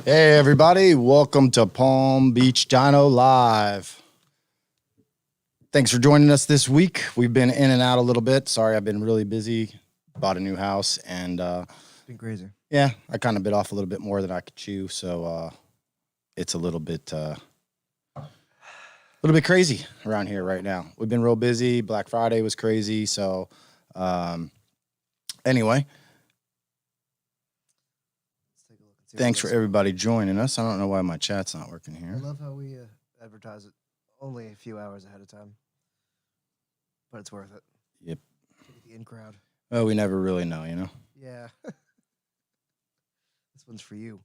Hey everybody, welcome to Palm Beach Dyno Live. Thanks for joining us this week. We've been in and out a little bit. Sorry, I've been really busy. Bought a new house and It's been crazy. Yeah, I kind of bit off a little bit more than I could chew, so it's a little bit crazy around here right now. We've been real busy. Black Friday was crazy, so anyway. Thanks for everybody joining us. I don't know why my chat's not working here. I love how we advertise it only a few hours ahead of time, but it's worth it. Yep. The in crowd. Well, we never really know, you know? Yeah. This one's for you.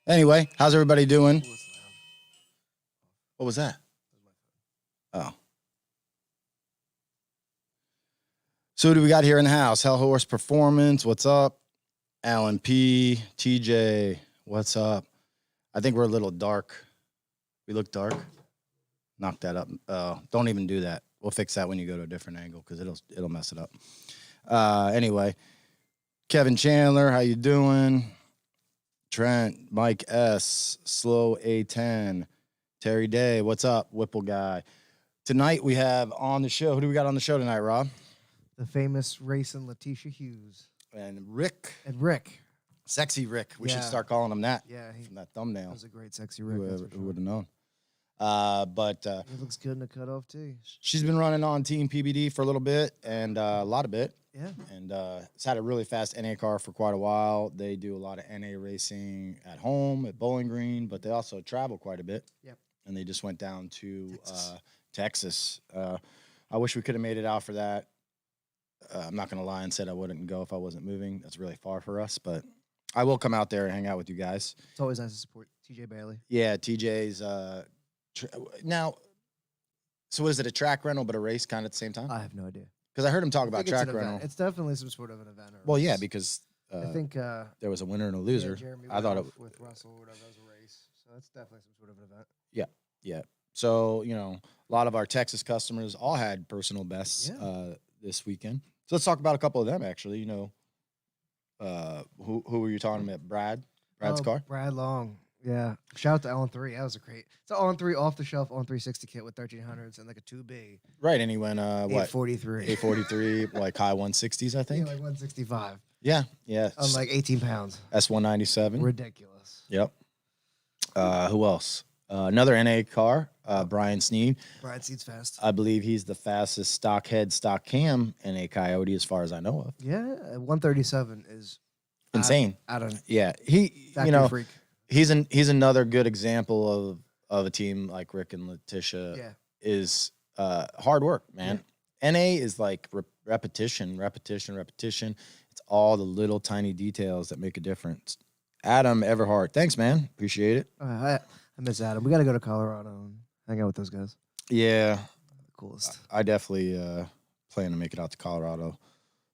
Anyway, how's everybody doing? Ooh, it's loud. What was that? Oh. So who do we got here in the house? Hell Horse Performance, what's up? Alan P, TJ, what's up? I think we're a little dark. We look dark. Knock that up. Don't even do that. We'll fix that when you go to a different angle because it'll mess it up. Anyway, Kevin Chandler, how you doing? Trent, Mike S, Slow A10, Terry Day, what's up? Whipple guy. Tonight we have on the show. Who do we got on the show tonight, Rob? The famous racing Leticia Hughes. And Rick. Sexy Rick. We should Yeah. start calling him that. Yeah. From that thumbnail. That was a great sexy Rick. Who would have known? He looks good in the cutoff, too. She's been running on Team PBD for a little bit and a lot of bit. Yeah. And it's had a really fast NA car for quite a while. They do a lot of NA racing at home, at Bowling Green, but they also travel quite a bit. Yep. And they just went down to Texas. I wish we could have made it out for that. I'm not going to lie and said I wouldn't go if I wasn't moving. That's really far for us, but I will come out there and hang out with you guys. It's always nice to support TJ Bailey. Yeah, TJ's now. So is it a track rental but a race kind of at the same time? I have no idea. Because I heard him talk about It's track an rental. event. It's definitely some sort of an event. Or Well, yeah, race. because I think there was a winner and a loser. Jeremy I thought with Russell or whatever was a race, so that's definitely some sort of an event. Yeah. So a lot of our Texas customers all had personal bests this weekend. So let's talk about a couple of them actually. Who were you talking about? Brad's car. Brad Long. Yeah. Shout out to Allen3. That was a great. It's an Allen3 off the shelf on 360 kit with 1300s and like a 2B. Right, and he went 843. 843, like high 160s, I think. Yeah, like 165. Yeah. On like 18 pounds. S197. Ridiculous. Yep. Who else? Another NA car, Brian Sneed. Brian Seed's fast. I believe he's the fastest stock head, stock cam NA Coyote as far as I know of. Yeah, 137 is insane. I don't. Yeah, Freak. He's another good example of a team like Rick and Leticia. Yeah. Is hard work, man. Yeah. NA is like repetition. It's all the little tiny details that make a difference. Adam Everhart, thanks, man. Appreciate it. I miss Adam. We got to go to Colorado and hang out with those guys. Yeah. The coolest. I definitely plan to make it out to Colorado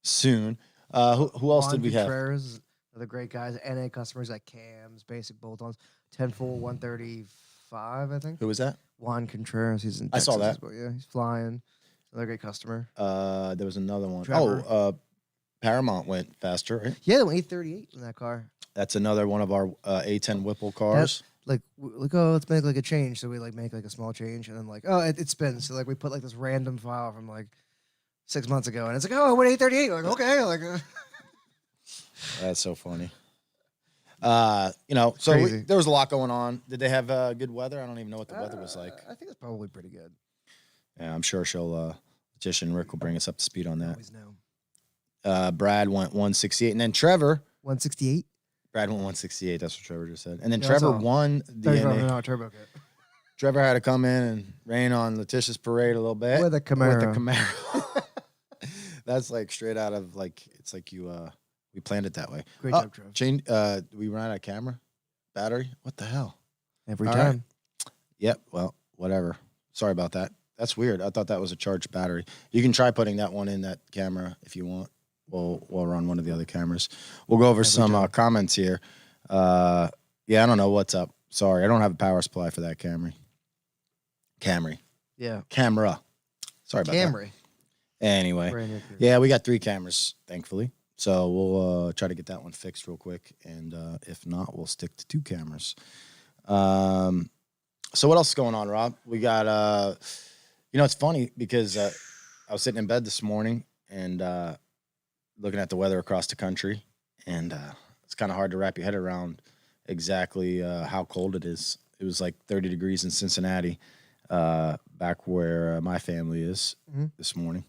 soon. Who else did we have? Contreras, other great guys. NA customers like Cams, Basic Bolt-ons, 10-4, 135, I think. Who was that? Juan Contreras. He's in Texas. I saw that. Well, yeah, he's flying. Another great customer. There was another one. Trevor. Paramount went faster, right? Yeah, they went 838 in that car. That's another one of our A10 Whipple cars. Let's make like a change. So we like make like a small change and then like, it spins. So like we put like this random file from like 6 months ago and it's like, I went 838. Like, okay. That's so funny. So there was a lot going on. Did they have good weather? I don't even know what the weather was like. I think it's probably pretty good. Yeah, I'm sure Leticia and Rick will bring us up to speed on that. Always know. Brad went 168 and then Trevor. 168? Brad went 168. That's what Trevor just said. And then Trevor won the NA. Turbo kit. Trevor had to come in and rain on Leticia's parade a little bit. With a Camaro. That's like straight out of it's like we planned it that way. Great job, Trev. We ran out of camera? Battery? What the hell? Every All time. Right. Yep. Well, whatever. Sorry about that. That's weird. I thought that was a charged battery. You can try putting that one in that camera if you want. We'll run one of the other cameras. We'll go over some comments here. I don't know what's up. Sorry, I don't have a power supply for that Camry. Yeah. Camera. Sorry about that. Camry. Anyway, yeah, we got 3 cameras, thankfully. So we'll try to get that one fixed real quick, and if not, we'll stick to 2 cameras. So what else is going on, Rob? We got it's funny because I was sitting in bed this morning and looking at the weather across the country, and it's kind of hard to wrap your head around exactly how cold it is. It was like 30 degrees in Cincinnati, back where my family is this morning.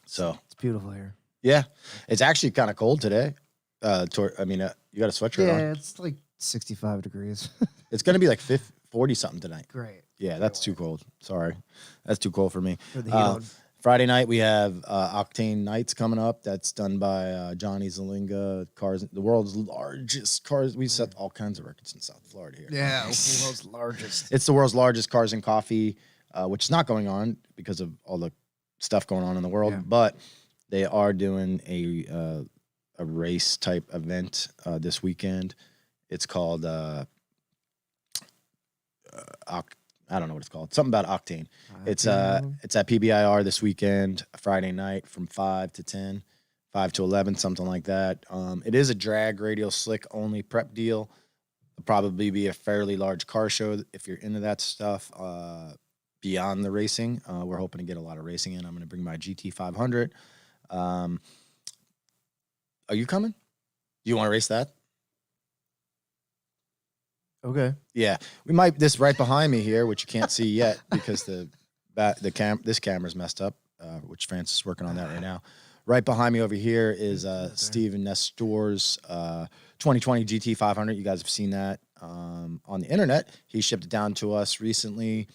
So it's beautiful here. Yeah, it's actually kind of cold today. You got a sweatshirt on. Yeah, it's like 65 degrees. It's going to be like 40 something tonight. Great. Yeah, that's too cold. Sorry, that's too cold for me. Turn the heat on. Friday night we have Octane Nights coming up. That's done by Johnny Zalinga. Cars, the world's largest cars. We set all kinds of records in South Florida here. Yeah, the world's largest. It's the world's largest cars and coffee, which is not going on because of all the stuff going on in the world. Yeah. But they are doing a race type event this weekend. It's called I don't know what it's called. Something about Octane. It's at PBIR this weekend, Friday night from 5 to 10, 5 to 11, something like that. It is a drag radial slick only prep deal. It'll probably be a fairly large car show if you're into that stuff. Beyond the racing, we're hoping to get a lot of racing in. I'm going to bring my GT500. Are you coming? Do you want to race that? Okay. Yeah, we might. This right behind me here, which you can't see yet because this camera's messed up, which Francis is working on that right now. Right behind me over here is Steven Nestor's 2020 GT500. You guys have seen that on the internet. He shipped it down to us recently.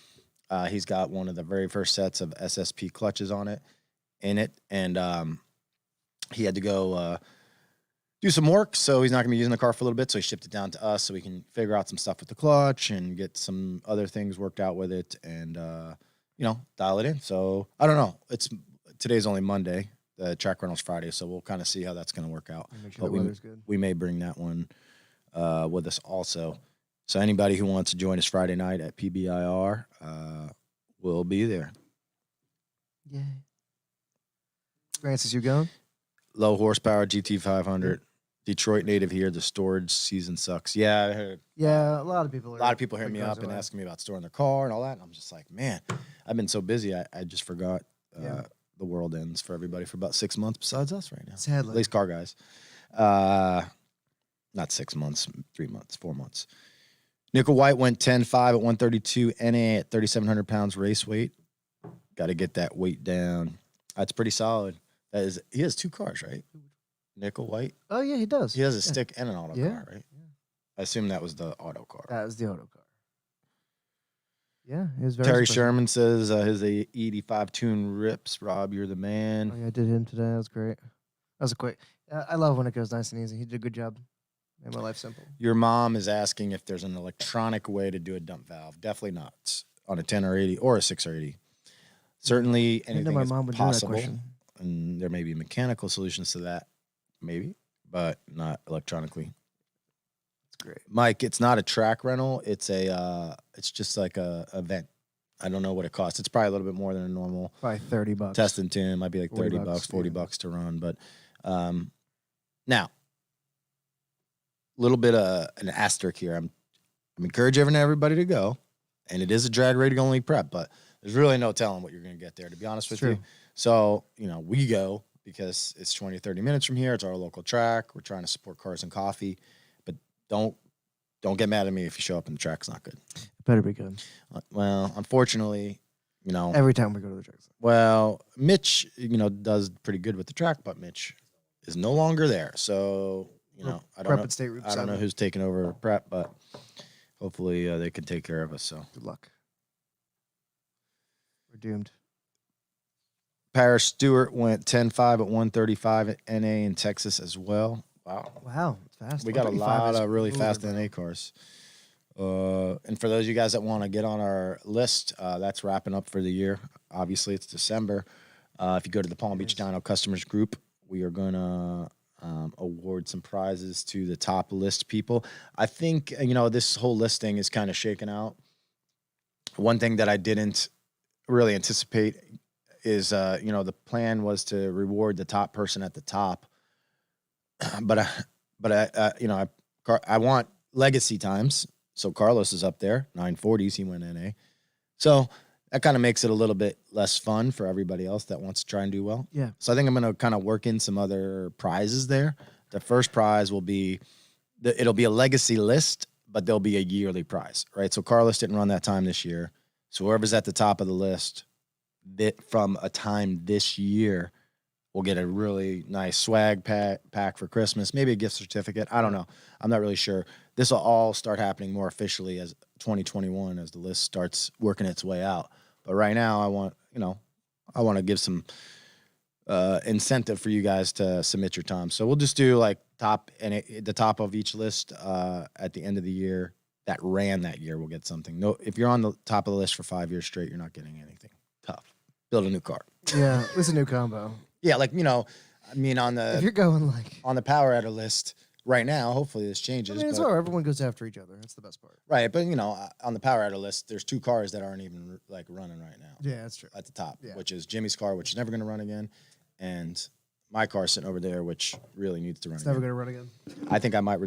He's got one of the very first sets of SSP clutches in it, and he had to go do some work, so he's not going to be using the car for a little bit, so he shipped it down to us so we can figure out some stuff with the clutch and get some other things worked out with it and, dial it in. So, I don't know. Today's only Monday. The track rental's Friday, so we'll kind of see how that's going to work out. Make sure the weather's good. We may bring that one with us also. So anybody who wants to join us Friday night at PBIR will be there. Yay. Francis, you going? Low horsepower GT500. Detroit native here. The storage season sucks. Yeah, I heard. Yeah, a lot of people. A lot of people hit me up and asking me about storing their car and all that. And I'm just like, man, I've been so busy. I just forgot the world ends for everybody for about 6 months besides us right now. Sadly. At least car guys. Not 6 months, 3 months, 4 months. Nickel White went 10.5 at 132. NA at 3,700 pounds race weight. Got to get that weight down. That's pretty solid. He has 2 cars, right? Nickel White. Oh yeah, he does. He has a stick and an auto car, right? Yeah. I assume that was the auto car. That was the auto car. Yeah, it was very. Terry special. Sherman says his 85 tune rips. Rob, you're the man. Oh yeah, I did him today. That was great. That was a quick. I love when it goes nice and easy. He did a good job. Made my life simple. Your mom is asking if there's an electronic way to do a dump valve. Definitely not on a 10 or 80 or a 6 or 80. Certainly anything is possible. And there may be mechanical solutions to that, maybe, but not electronically. That's great. Mike, it's not a track rental. It's just like a event. I don't know what it costs. It's probably a little bit more than a normal. Probably $30. Test and tune might be like $30, $40 to run. But now, a little bit of an asterisk here. I'm encouraging everybody to go, and it is a drag rating only prep, but there's really no telling what you're going to get there, to be honest with you. So, we go because it's 20 or 30 minutes from here. It's our local track. We're trying to support cars and coffee, but don't get mad at me if you show up and the track's not good. It better be good. Well, unfortunately, every time we go to the track. Well, Mitch, does pretty good with the track, but Mitch is no longer there. So, I don't know who's taking over prep, but hopefully they can take care of us. So good luck. We're doomed. Paris Stewart went 10.5 at 135 at NA in Texas as well. Wow, it's fast. We got a lot of really fast NA cars. And for those of you guys that want to get on our list, that's wrapping up for the year. Obviously, it's December. If you go to the Palm Beach Dyno customers group, we are going to award some prizes to the top list people. I think, this whole listing is kind of shaken out. One thing that I didn't really anticipate is, the plan was to reward the top person at the top I want legacy times. So Carlos is up there, 940s. He went NA. So that kind of makes it a little bit less fun for everybody else that wants to try and do well. Yeah. So I think I'm going to kind of work in some other prizes there. The first prize will be, it'll be a legacy list, but there'll be a yearly prize, right? So Carlos didn't run that time this year. So whoever's at the top of the list from a time this year will get a really nice swag pack for Christmas, maybe a gift certificate. I don't know. I'm not really sure. This will all start happening more officially as 2021 as the list starts working its way out. But right now, I want to give some incentive for you guys to submit your time. So we'll just do like the top of each list at the end of the year that ran that year will get something. No, if you're on the top of the list for 5 years straight, you're not getting anything. Tough. Build a new car. Yeah, it's a new combo. Yeah, like, if you're going like on the power adder list right now, hopefully this changes. it's where everyone goes after each other. That's the best part. Right, but on the power adder list, there's 2 cars that aren't even like running right now. Yeah, that's true. At the top, which is Jimmy's car, which is never going to run again, and my car sitting over there, which really needs to run. It's never going to run again. I think I might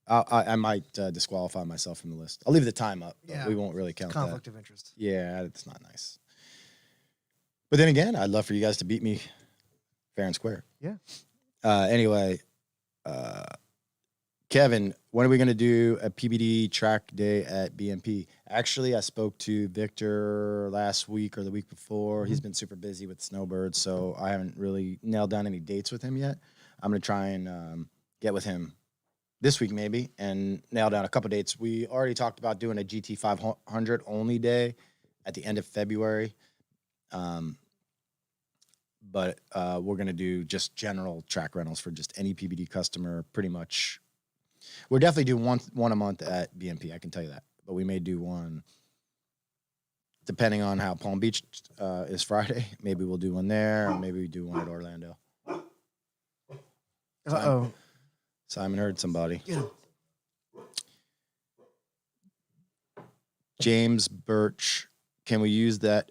I might disqualify myself from the list. I'll leave the time up. But we won't really count conflict of interest. Yeah, it's not nice. But then again, I'd love for you guys to beat me fair and square. Yeah. Anyway, Kevin, when are we going to do a PBD track day at BMP? Actually, I spoke to Victor last week or the week before. He's been super busy with snowbirds, so I haven't really nailed down any dates with him yet. I'm going to try and get with him this week maybe and nail down a couple dates. We already talked about doing a GT 500 only day at the end of February. But we're going to do just general track rentals for just any PBD customer pretty much. We'll definitely do one a month at BMP, I can tell you that. But we may do one, depending on how Palm Beach is Friday. Maybe we'll do one there, or maybe we do one at Orlando. Uh-oh. Simon heard somebody. Yeah. James Birch, can we use that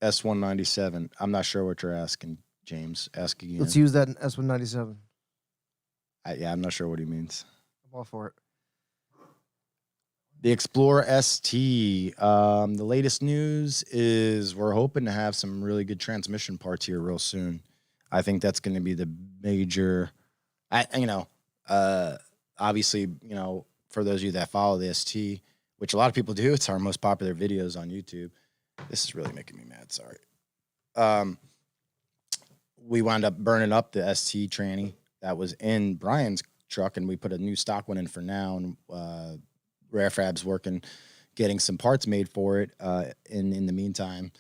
S197? I'm not sure what you're asking, James. Ask again. Let's use that in S197. I'm not sure what he means. I'm all for it. The Explorer ST. The latest news is we're hoping to have some really good transmission parts here real soon. I think that's going to be the major. Obviously, for those of you that follow the ST, which a lot of people do, it's our most popular videos on YouTube. This is really making me mad. Sorry. We wound up burning up the ST tranny that was in Brian's truck, and we put a new stock one in for now. And Rare Fab's working, getting some parts made for it. In the meantime,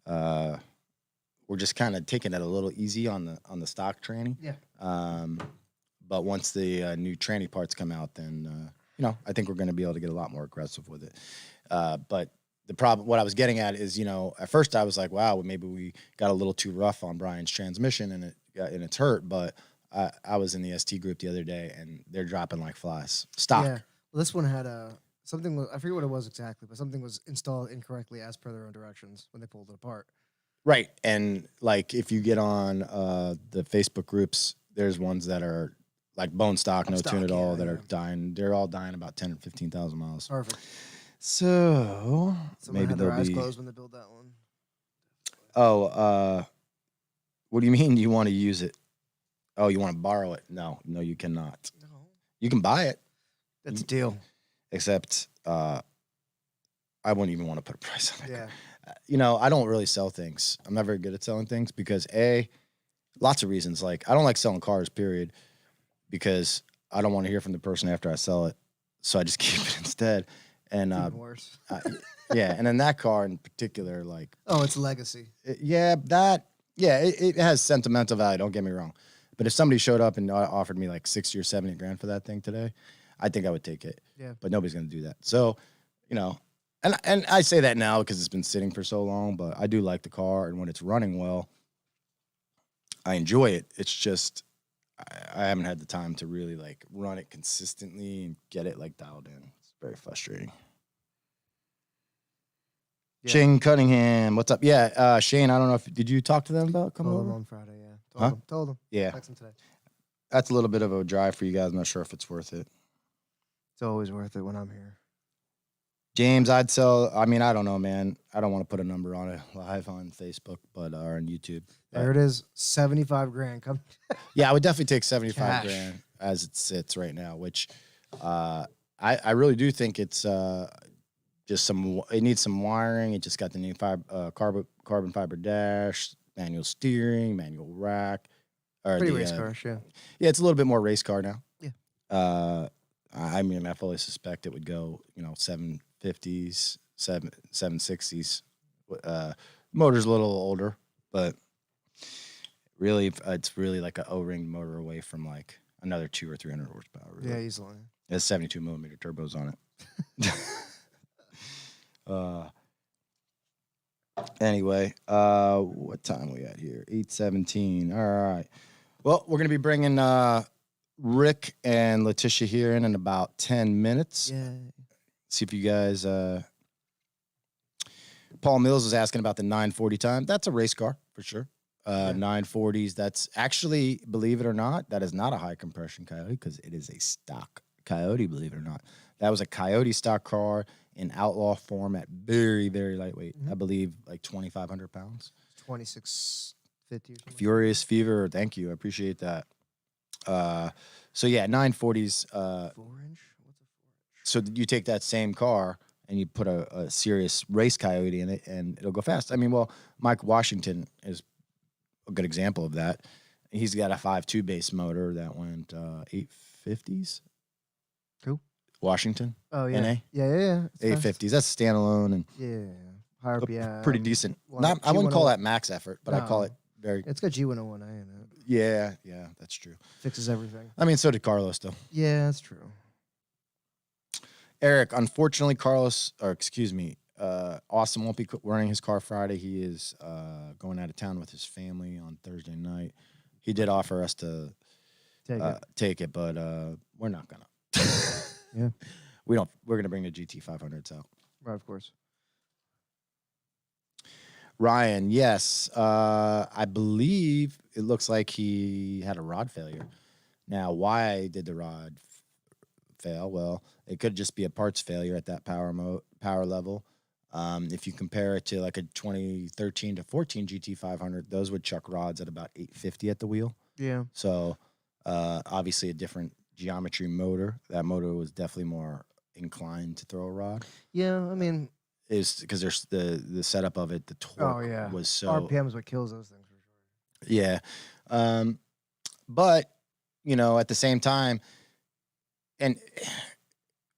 we're just kind of taking it a little easy on the stock tranny. Yeah. But once the new tranny parts come out, then I think we're going to be able to get a lot more aggressive with it. But the problem, what I was getting at is, at first I was like, wow, maybe we got a little too rough on Brian's transmission and it's hurt. But I was in the ST group the other day and they're dropping like flies. Stock. Yeah. Well, this one had something. I forget what it was exactly, but something was installed incorrectly as per their own directions when they pulled it apart. Right. And like if you get on the Facebook groups, there's ones that are like bone stock, no tune at all, that are dying. They're all dying about 10 or 15,000 miles. Perfect. So maybe had their they'll eyes be closed when they build that one. Oh, what do you mean you want to use it? Oh, you want to borrow it? No, you cannot. No. You can buy it. That's a deal. Except I wouldn't even want to put a price on it. Yeah. I don't really sell things. I'm not very good at selling things because lots of reasons. Like I don't like selling cars, period, because I don't want to hear from the person after I sell it. So I just keep it instead. And even worse. yeah, and then that car in particular, like it's legacy. It has sentimental value. Don't get me wrong, but if somebody showed up and offered me like 60 or 70 grand for that thing today, I think I would take it. Yeah. But nobody's gonna do that. So, and I say that now because it's been sitting for so long. But I do like the car, and when it's running well, I enjoy it. It's just I haven't had the time to really like run it consistently and get it like dialed in. Very frustrating. Yeah. Shane Cunningham, what's up? Yeah, Shane, I don't know did you talk to them about coming over? On Friday, yeah. Told him. Yeah. Text him today. that's a little bit of a drive for you guys. I'm not sure if it's worth it. It's always worth it when I'm here. James, I'd sell. I mean, I don't know, man. I don't want to put a number on it live on Facebook, or on YouTube. There it is, 75 grand. Come. Yeah, I would definitely take 75 Cash. grand as it sits right now, which I really do think it's just it needs some wiring. It just got the new carbon fiber dash, manual steering, manual rack. Pretty race car, yeah. Yeah, it's a little bit more race car now. Yeah. I mean, I fully suspect it would go, 750s, 760s. Motor's a little older, but really, it's really like an O-ring motor away from like another 200 or 300 horsepower. Really. Yeah, easily. It has 72 millimeter turbos on it. Anyway, what time we at here? 8:17. All right. Well, we're gonna be bringing Rick and Leticia here in about 10 minutes. Yeah. See if you guys. Paul Mills is asking about the 940 time. That's a race car for sure. 940s. That's actually, believe it or not, that is not a high compression Coyote because it is a stock Coyote. Believe it or not, that was a Coyote stock car in outlaw format, very, very lightweight. I believe like 2,500 pounds. 2650. Furious Fever. Thank you. I appreciate that. So yeah, 940s. 4-inch? What's a 4-inch? So you take that same car and you put a serious race Coyote in it, and it'll go fast. I mean, well, Mike Washington is a good example of that. He's got a 5.2 base motor that went 850s. Cool. Washington. Oh yeah. NA. Yeah. 850s. That's standalone and higher RPM. pretty decent. One- I wouldn't call G101. that max effort, but I call it very. It's got G101A in it. Yeah, that's true. Fixes everything. I mean, so did Carlos though. Yeah, that's true. Eric, unfortunately, Austin won't be running his car Friday. He is going out of town with his family on Thursday night. He did offer us to take it, but we're not gonna. Yeah, we're gonna bring the GT500s out. Right, of course. Ryan, yes, I believe it looks like he had a rod failure. Now, why did the rod fail? Well, it could just be a parts failure at that power level. If you compare it to like a 2013 to 14 GT500, those would chuck rods at about 850 at the wheel. Yeah. So obviously a different geometry motor. That motor was definitely more inclined to throw a rod. Yeah, I mean, is because there's the setup of it, the torque was so RPM is what kills those things for sure. Yeah. But at the same time, and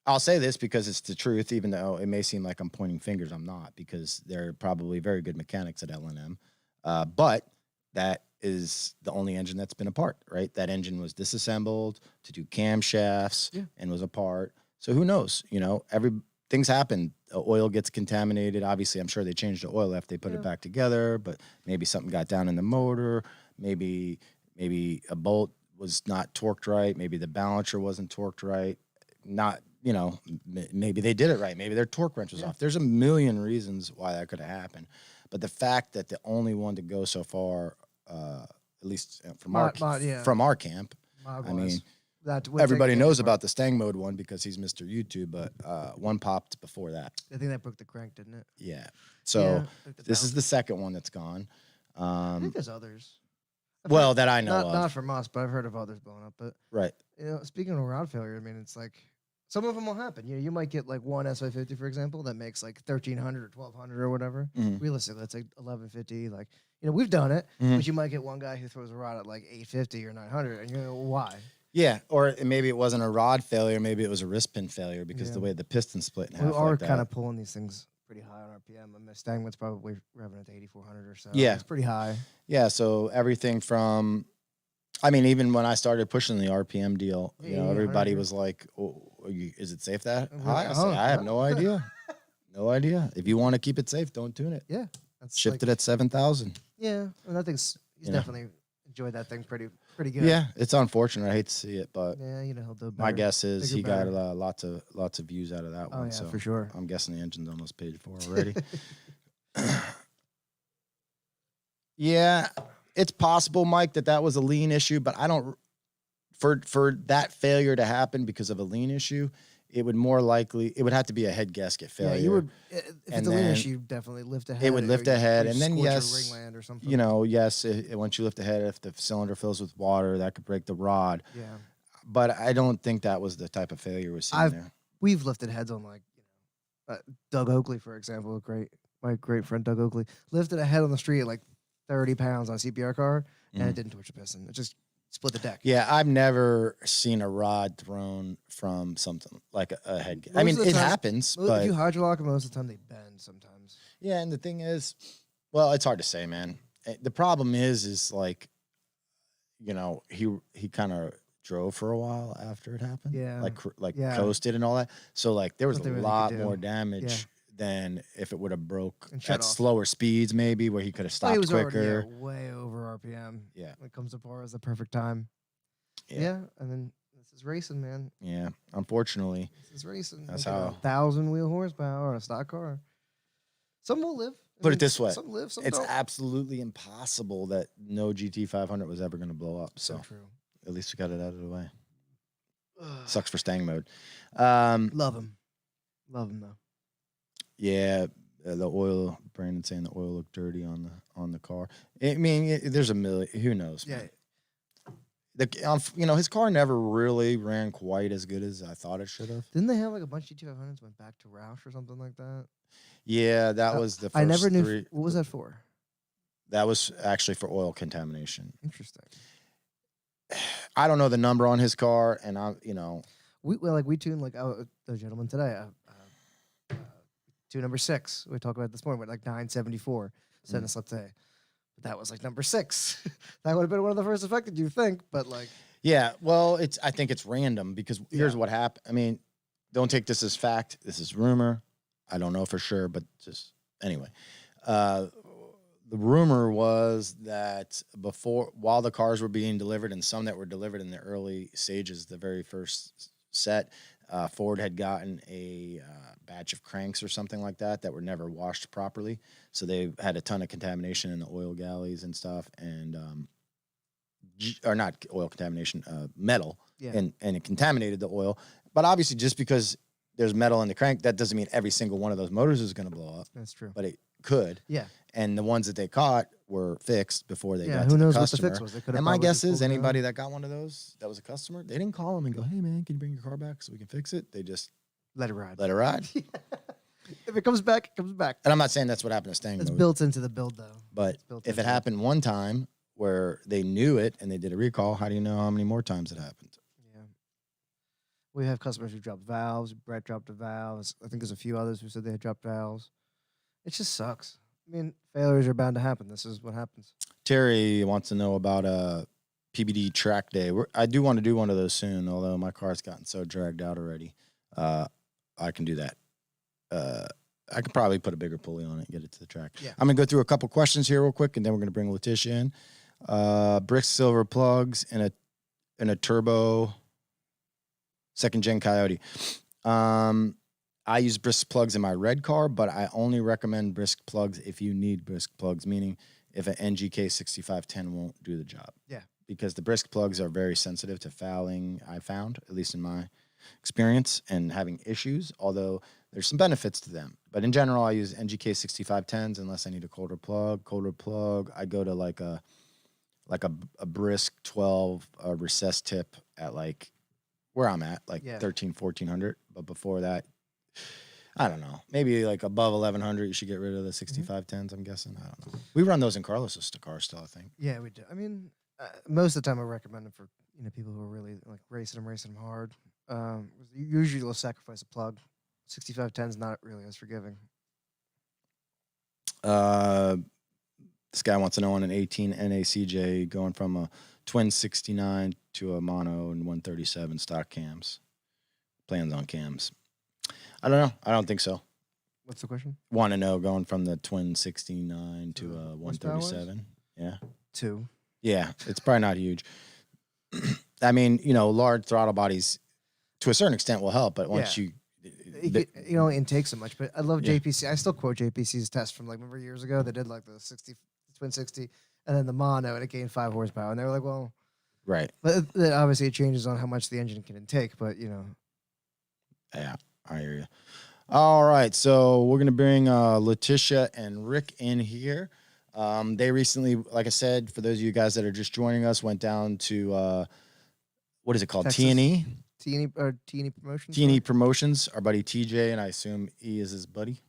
I'll say this because it's the truth, even though it may seem like I'm pointing fingers, I'm not, because they're probably very good mechanics at L&M. But that is the only engine that's been apart, right? That engine was disassembled to do camshafts and was apart. So who knows? Things happen. Oil gets contaminated. Obviously, I'm sure they changed the oil after they put it back together, but maybe something got down in the motor. Maybe a bolt was not torqued right. Maybe the balancer wasn't torqued right. Maybe they did it right. Maybe their torque wrench was off. There's a million reasons why that could have happened. But the fact that the only one to go so far, at least from our camp, I mean, everybody knows about the Stang mode one because he's Mr. YouTube, but one popped before that. I think that broke the crank, didn't it? Yeah. So this is the second one that's gone. I think there's others. That I know of. Not from us, but I've heard of others blowing up. But right. Speaking of rod failure, I mean, it's like some of them will happen. You might get like one SY50, for example, that makes like 1,300 or 1,200 or whatever. Mm-hmm. Realistically, that's like 1,150. Like, we've done it, but you might get one guy who throws a rod at like 850 or 900, and you're like, why? Yeah, or maybe it wasn't a rod failure. Maybe it was a wrist pin failure because the way the piston split in half. We are like kind of pulling these things pretty high on RPM. A Mustang was probably revving at 8,400 or so. Yeah. It's pretty high. Yeah, so everything from, even when I started pushing the RPM deal, everybody was like, is it safe that high? I said, I have no idea. No idea. If you want to keep it safe, don't tune it. Yeah. Shift it at 7,000. Yeah, and I think he's definitely enjoyed that thing pretty good. Yeah, it's unfortunate. I hate to see it, but he'll do better. my guess is he got lots of views out of that one. Oh, yeah, so for sure. I'm guessing the engine's almost paid for already. Yeah, it's possible, Mike, that was a lean issue, but I don't for that failure to happen because of a lean issue, it would have to be a head gasket failure. Yeah, you would. If And it's a lean then issue, you definitely lift ahead. it would lift ahead, and then scorch a yes, ringland or something. you know, yes, once you lift ahead, if the cylinder fills with water, that could break the rod. Yeah, But I don't think that was the type of failure we're seeing there. we've lifted heads on like Doug Oakley, for example, my great friend Doug Oakley lifted a head on the street at like 30 pounds on a CPR car, and it didn't torch a piston. It just split the deck. Yeah, I've never seen a rod thrown from something like a head. I mean, it happens, but if you hydrolock them, most of the time they bend sometimes. Yeah, and the thing is, well, it's hard to say, man. The problem is like, you know, he kind of drove for a while after it happened. Yeah, like coasted and all that. So like there was a Nothing really lot could do. more damage than if it would have broke And shut at off. slower speeds, maybe where he could have Well, he stopped was quicker. already way over RPM. Yeah. When it comes to bar, is the perfect time. Yeah, and then this is racing, man. Yeah, unfortunately. This is racing. That's Making how- 1,000 wheel horsepower on a stock car. Some will live. Put it this way. Some live, some It's don't. absolutely impossible that no GT500 was ever going to blow up. So true. at least we got it out of the way. Sucks for Stang mode. Love him. Love him though. Yeah, the oil. Brandon saying the oil looked dirty on the car. I mean, there's a million. Who knows? Yeah. Man. You know, his car never really ran quite as good as I thought it should have. Didn't they have like a bunch of GT500s went back to Roush or something like that? Yeah, that was the first I never knew. three. What was that for? That was actually for oil contamination. Interesting. I don't know the number on his car, and We tuned like the gentleman today. Tune number 6. We talked about this morning, but like 974 sent us let's say. But that was like number 6. That would have been one of the first affected, you think, but like. Yeah, well, I think it's random because here's what happened. I mean, don't take this as fact. This is rumor. I don't know for sure, but just anyway. The rumor was that while the cars were being delivered, and some that were delivered in the early stages, the very first set, Ford had gotten a batch of cranks or something like that were never washed properly. So they had a ton of contamination in the oil galleys and stuff, and or not oil contamination, metal, and it contaminated the oil. But obviously, just because there's metal in the crank, that doesn't mean every single one of those motors is going to blow up. That's true. But it could. Yeah. And the ones that they caught were fixed before they got who to knows the what the customer. fix was? They could have And my probably guess just is pulled it out. anybody that got one of those that was a customer, they didn't call them and go, "Hey man, can you bring your car back so we can fix it?" They just Let it ride. let it ride. If it comes back, it comes back. And I'm not saying that's what happened to Stang It's mode, built into the build, though. but built if it into it. happened one time where they knew it and they did a recall, how do you know how many more times it happened? Yeah. We have customers who dropped valves. Brett dropped a valve. I think there's a few others who said they had dropped valves. It just sucks. I mean, failures are bound to happen. This is what happens. Terry wants to know about a PBD track day. I do want to do one of those soon, although my car's gotten so dragged out already. I can do that. I could probably put a bigger pulley on it and get it to the track. Yeah. I'm going to go through a couple questions here real quick, and then we're going to bring Leticia in. Brick silver plugs and a turbo second-gen Coyote. I use brisk plugs in my red car, but I only recommend brisk plugs if you need brisk plugs, meaning if an NGK 6510 won't do the job. Yeah. Because the brisk plugs are very sensitive to fouling, I found, at least in my experience, and having issues, although there's some benefits to them. But in general, I use NGK 6510s unless I need a colder plug. I go to like a brisk 12 recessed tip at like where I'm at, like 1400. But before that, I don't know. Maybe like above 1100, you should get rid of the 6510s, I'm guessing. I don't know. We run those in Carlos's car still, I think. Yeah, we do. I mean, most of the time I recommend them for people who are really like racing them hard. Usually they'll sacrifice a plug. 6510 is not really as forgiving. This guy wants to know on an 18 NACJ going from a twin 69 to a mono and 137 stock cams. Plans on cams. I don't know. I don't think so. What's the question? Want to know going from the twin 69 to a 137. Yeah. 2. Yeah, it's probably not huge. I mean, large throttle bodies to a certain extent will help, but once you only intake so much. But I love JPC. I still quote JPC's test from remember years ago. They did like the 60 twin 60 and then the mono, and it gained 5 horsepower. And they were like, well, Right. But obviously it changes on how much the engine can take, but Yeah, I hear you. All right, so we're gonna bring Leticia and Rick in here. They recently, like I said, for those of you guys that are just joining us, went down to what is it called? Texas. T&E? T&E or T&E Promotions. T&E Promotions. Our buddy TJ, and I assume E is his buddy.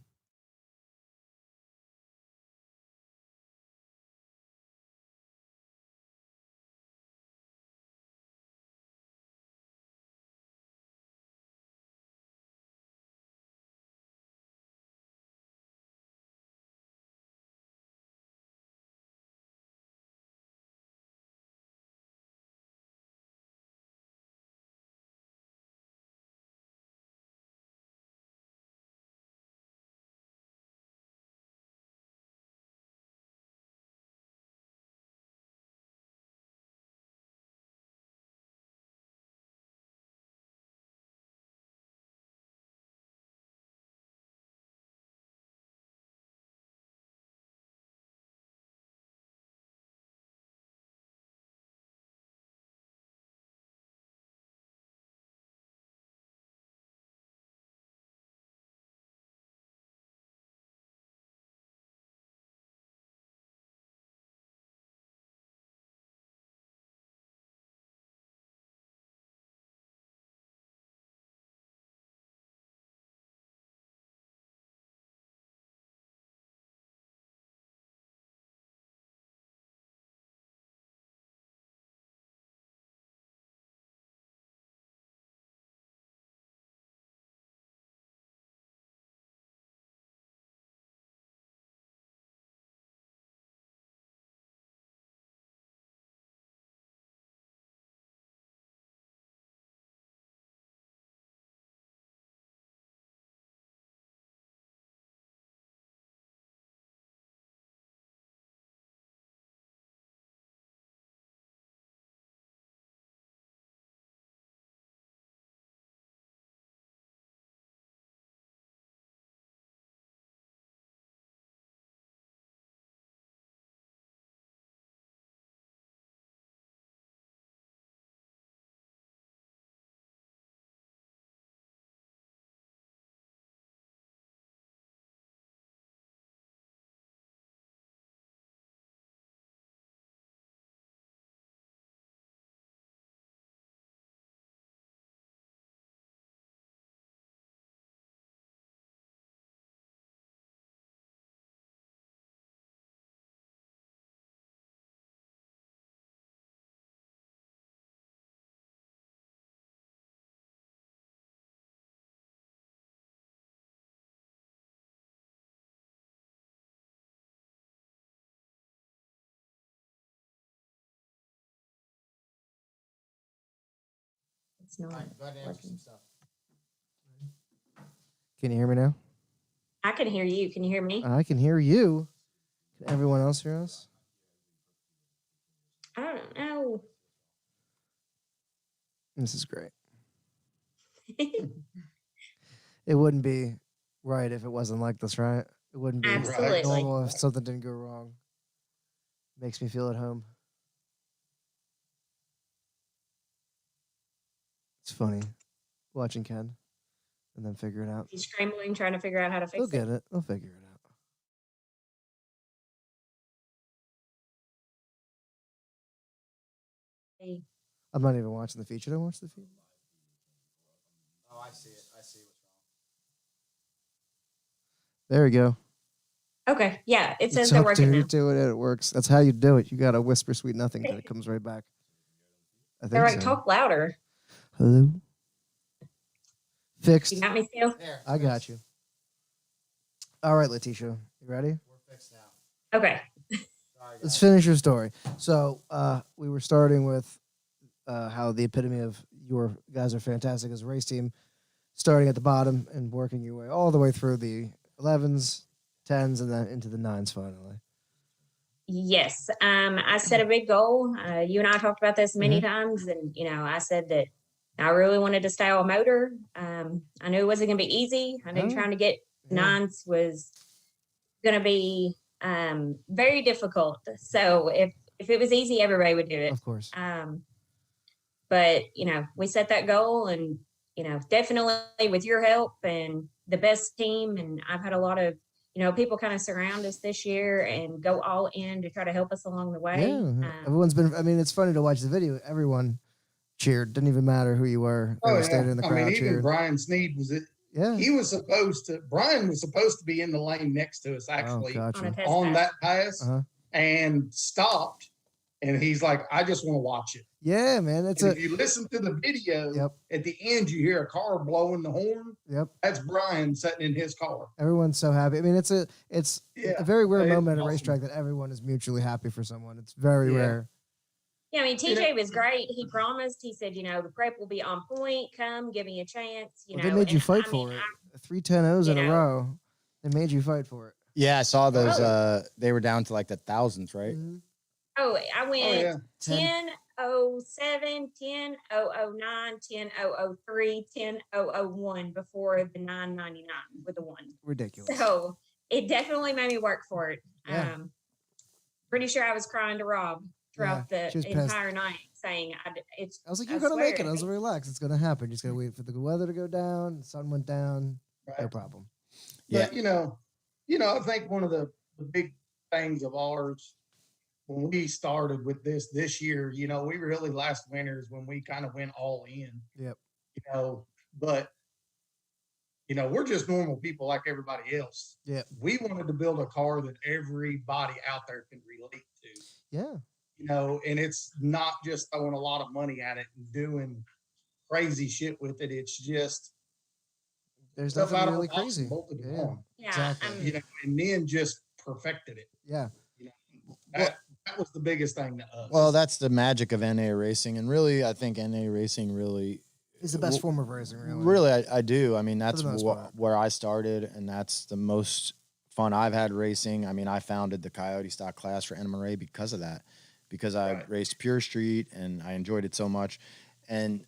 It's not working. Can you hear me now? I can hear you. Can you hear me? I can hear you. Can everyone else hear us? I don't know. This is great. It wouldn't be right if it wasn't like this, right? It wouldn't be Absolutely. normal if something didn't go wrong. Makes me feel at home. It's funny watching Ken and then figure it out. He's scrambling, trying to figure out how to They'll fix it. get it. They'll figure it out. Hey. I'm not even watching the feed. Should I watch the feed? Oh, I see it. I see what's wrong. There we go. Okay. Yeah, it You says they're talk working now. to it and it works. That's how you do it. You got to whisper sweet nothing and it comes right back. I think They're like, so. talk louder. Hello? Fixed. You got me still? There, I got you. All right, Leticia. You ready? We're fixed now. Okay. Sorry, Let's finish your story. So we were starting with how the epitome of your guys are fantastic as a race team, starting at the bottom and working your way all the way through the 11s, 10s, and then into the 9s finally. Yes. I set a big goal. You and I talked about this many Mm-hmm. times, and I said that I really wanted to stay on motor. I knew it wasn't going to be easy. I knew trying to get 9s was going to be very difficult. So if it was easy, everybody would do it. Of course. but, we set that goal, and, definitely with your help and the best team. And I've had a lot of, people kind of surround us this year and go all in to try to help us along the way. Yeah. Everyone's been, I mean, it's funny to watch the video. Everyone cheered. Didn't even matter who you were. They were standing in the crowd even cheered. Brian Sneed was it. Yeah. Brian was supposed to be in the lane next to us, actually, on that pass, and stopped. And he's like, I just want to watch it. Yeah, man. If you listen to the video, at the end, you hear a car blowing the horn. Yep. That's Brian sitting in his car. Everyone's so happy. I mean, it's a very rare moment at a racetrack that everyone is mutually happy for someone. It's very rare. Yeah, I mean, TJ was great. He promised. He said, the prep will be on point. Come, give me a chance. They made you fight for it. 3 10-0s in a row. They made you fight for it. Yeah, I saw those. They were down to like the thousands, right? Mm-hmm. Oh, I went 10:07, 10:009, 10:003, 10:001 before the 9:99 with the 1. Ridiculous. So it definitely made me work for it. Yeah. Pretty sure I was crying to Rob throughout the entire night, saying, I was like, you're going to make it. I was like, relax. It's going to happen. You just got to wait for the weather to go down. The sun went down. Right. No problem. Yeah. But, I think one of the big things of ours, when we started with this year, we really last winter is when we kind of went all in. Yep. But we're just normal people like everybody else. Yeah. We wanted to build a car that everybody out there can relate to. Yeah. And it's not just throwing a lot of money at it and doing crazy shit with it. It's just there's nothing really crazy. Yeah. Exactly. And then just perfected it. Yeah. That was the biggest thing to us. Well, that's the magic of NA racing, and really, I think NA racing really is the best form of racing. Really, I do. I mean, that's where I started, and that's the most fun I've had racing. I mean, I founded the Coyote stock class for NMRA because of that, because I raced pure street and I enjoyed it so much. And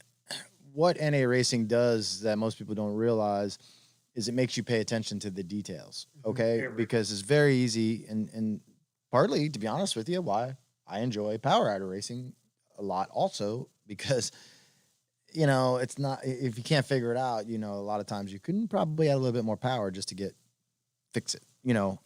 what NA racing does that most people don't realize is it makes you pay attention to the details. Okay, because it's very easy and partly, to be honest with you, why I enjoy power rider racing a lot also, because, it's not, if you can't figure it out, a lot of times you can probably add a little bit more power just to fix it,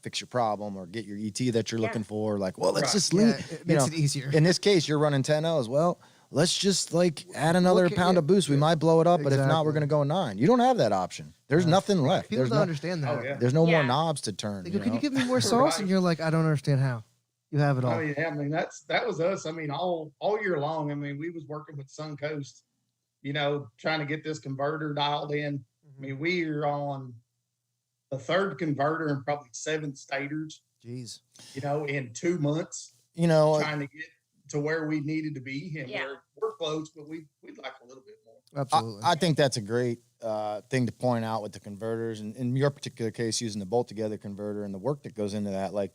fix your problem or get your ET that you're looking for. Like, well, let's just leave it makes it easier. In this case, you're running 10Ls. Well, let's just add another pound of boost. We might blow it up, but if not, we're going to go 9. You don't have that option. There's nothing left. People don't understand that. There's no more knobs to turn. They go, can you give me more sauce? And you're like, I don't understand how. You have it all. Oh yeah, I mean that was us. I mean all year long. I mean we was working with Suncoast, trying to get this converter dialed in. I mean we are on the 3rd converter and probably 7 stators. Jeez. In 2 months. Trying to get to where we needed to be, and we're close, but we'd like a little bit more. Absolutely. I think that's a great thing to point out with the converters, and in your particular case, using the bolt together converter and the work that goes into that. Like,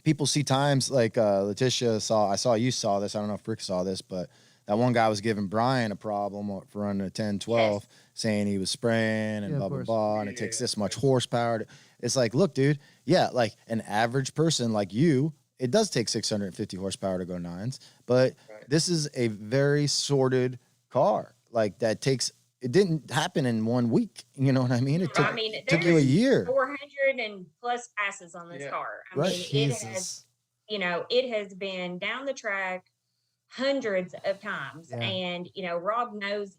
people see times like Leticia you saw this. I don't know if Rick saw this, but that one guy was giving Brian a problem for running a 10-12, saying he was spraying and blah, blah, blah, and it takes this much horsepower. It's like, look, dude, like an average person like you, it does take 650 horsepower to go 9s, but this is a very sorted car. Like, it didn't happen in 1 week. You know what I mean? It took you a year. 400 and plus passes on this car. I mean, it has been down the track hundreds of times. Yeah. And, Rob knows,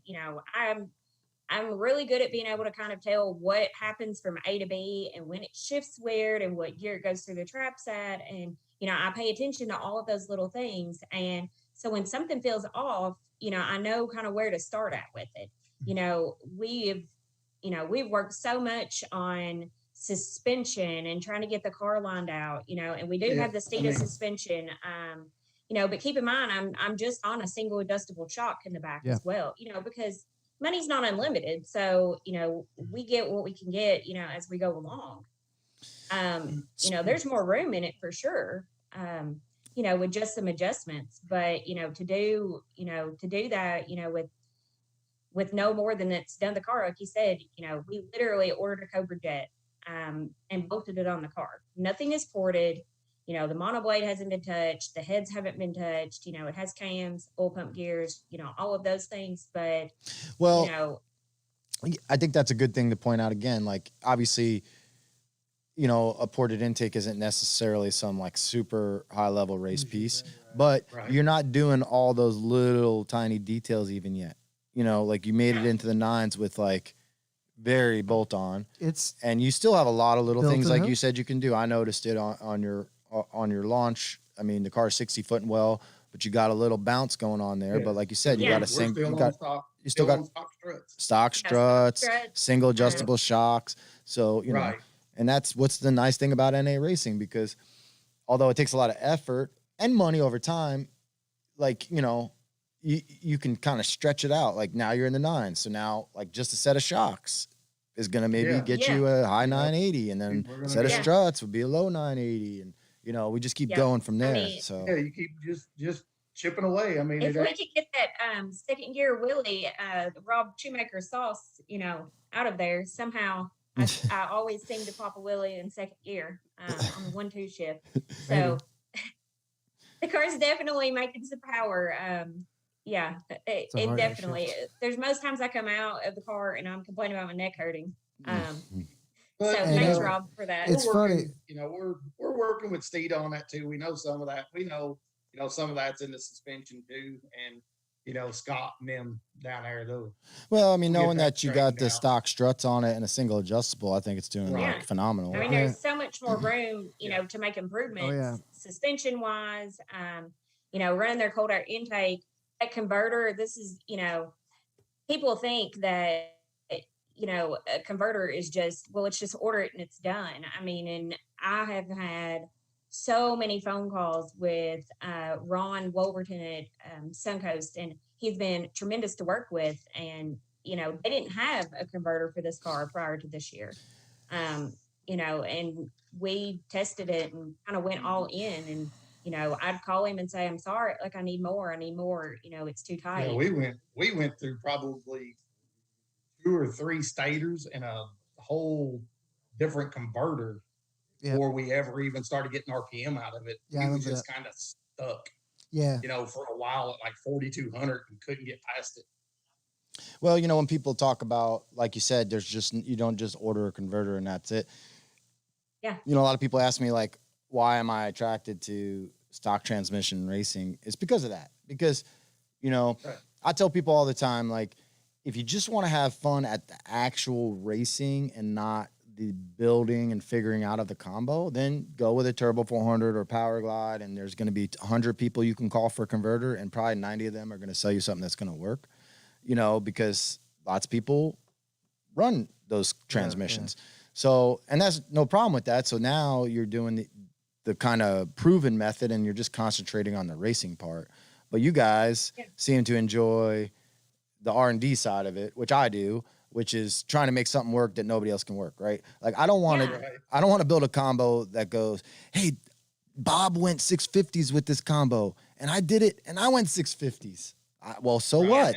I'm really good at being able to kind of tell what happens from A to B and when it shifts weird and what gear it goes through the traps at. And, I pay attention to all of those little things. And so when something feels off, I know kind of where to start at with it. We've worked so much on suspension and trying to get the car lined out, and we do have the Steeda suspension, but keep in mind, I'm just on a single adjustable shock in the back as well, because money's not unlimited. So, we get what we can get, as we go along. There's more room in it for sure. With just some adjustments, but, to do that, with no more than it's done the car, like you said, we literally ordered a Cobra Jet, and bolted it on the car. Nothing is ported. You know, the monoblade hasn't been touched, the heads haven't been touched, you know, it has cams, oil pump gears, you know, all of those things. But, Well, you know, I think that's a good thing to point out again. Like, obviously, you know, a ported intake isn't necessarily some like super high level race piece, but you're not doing all those little tiny details even yet. You know, like you made it into the 9s with like very bolt on. And you still have a lot of little things like you said you can do. I noticed it on your launch. I mean, the car's 60 foot and well, but you got a little bounce going on there. But like you said, you got a single. You still got stock struts, single adjustable shocks. So you know. And that's what's the nice thing about NA racing, because although it takes a lot of effort and money over time, like, you know, you can kind of stretch it out. Like now you're in the 9s. So now like just a set of shocks is going to maybe get you a high 980, and then a set of struts would be a low 980. And, you know, we just keep going from there. You keep just chipping away. I mean, if we could get that second gear wheelie, Rob Shoemaker sauce, you know, out of there somehow. I always seem to pop a wheelie in second gear on the 1-2 shift. So the car's definitely making some power. It definitely. There's most times I come out of the car and I'm complaining about my neck hurting. So thanks, Rob, for that. It's funny. You know, we're working with Steed on that too. We know some of that. We know, you know, some of that's in the suspension too, and you know, Scott and them down there though. Well, I mean, knowing that you got the stock struts on it and a single adjustable, I think it's doing like phenomenal. I mean, there's so much more room, you know, to make improvements suspension wise. You know, running their cold air intake, that converter. This is, you know, people think that, you know, a converter is just, well, it's just order it and it's done. I mean, and I have had so many phone calls with Ron Wolverton at Suncoast, and he's been tremendous to work with. And, you know, they didn't have a converter for this car prior to this year. You know, and we tested it and kind of went all in. And, you know, I'd call him and say, I'm sorry, like I need more, you know, it's too tight. Yeah, we went through probably 2 or 3 stators and a whole different converter before we ever even started getting RPM out of it. We was just kind of stuck. Yeah. You know, for a while at like 4,200 and couldn't get past it. Well, you know, when people talk about, like you said, there's just, you don't just order a converter and that's it. Yeah. You know, a lot of people ask me like, why am I attracted to stock transmission racing? It's because of that. Because, you know, I tell people all the time, like, if you just want to have fun at the actual racing and not the building and figuring out of the combo, then go with a Turbo 400 or Power Glide, and there's going to be 100 people you can call for a converter, and probably 90 of them are going to sell you something that's going to work, you know, because lots of people run those transmissions. So, and that's no problem with that. So now you're doing the kind of proven method, and you're just concentrating on the racing part. But you guys seem to enjoy the R&D side of it, which I do, which is trying to make something work that nobody else can work, right? Like I don't want to build a combo that goes, hey, Bob went 650s with this combo and I did it and I went 650s. Well, so what?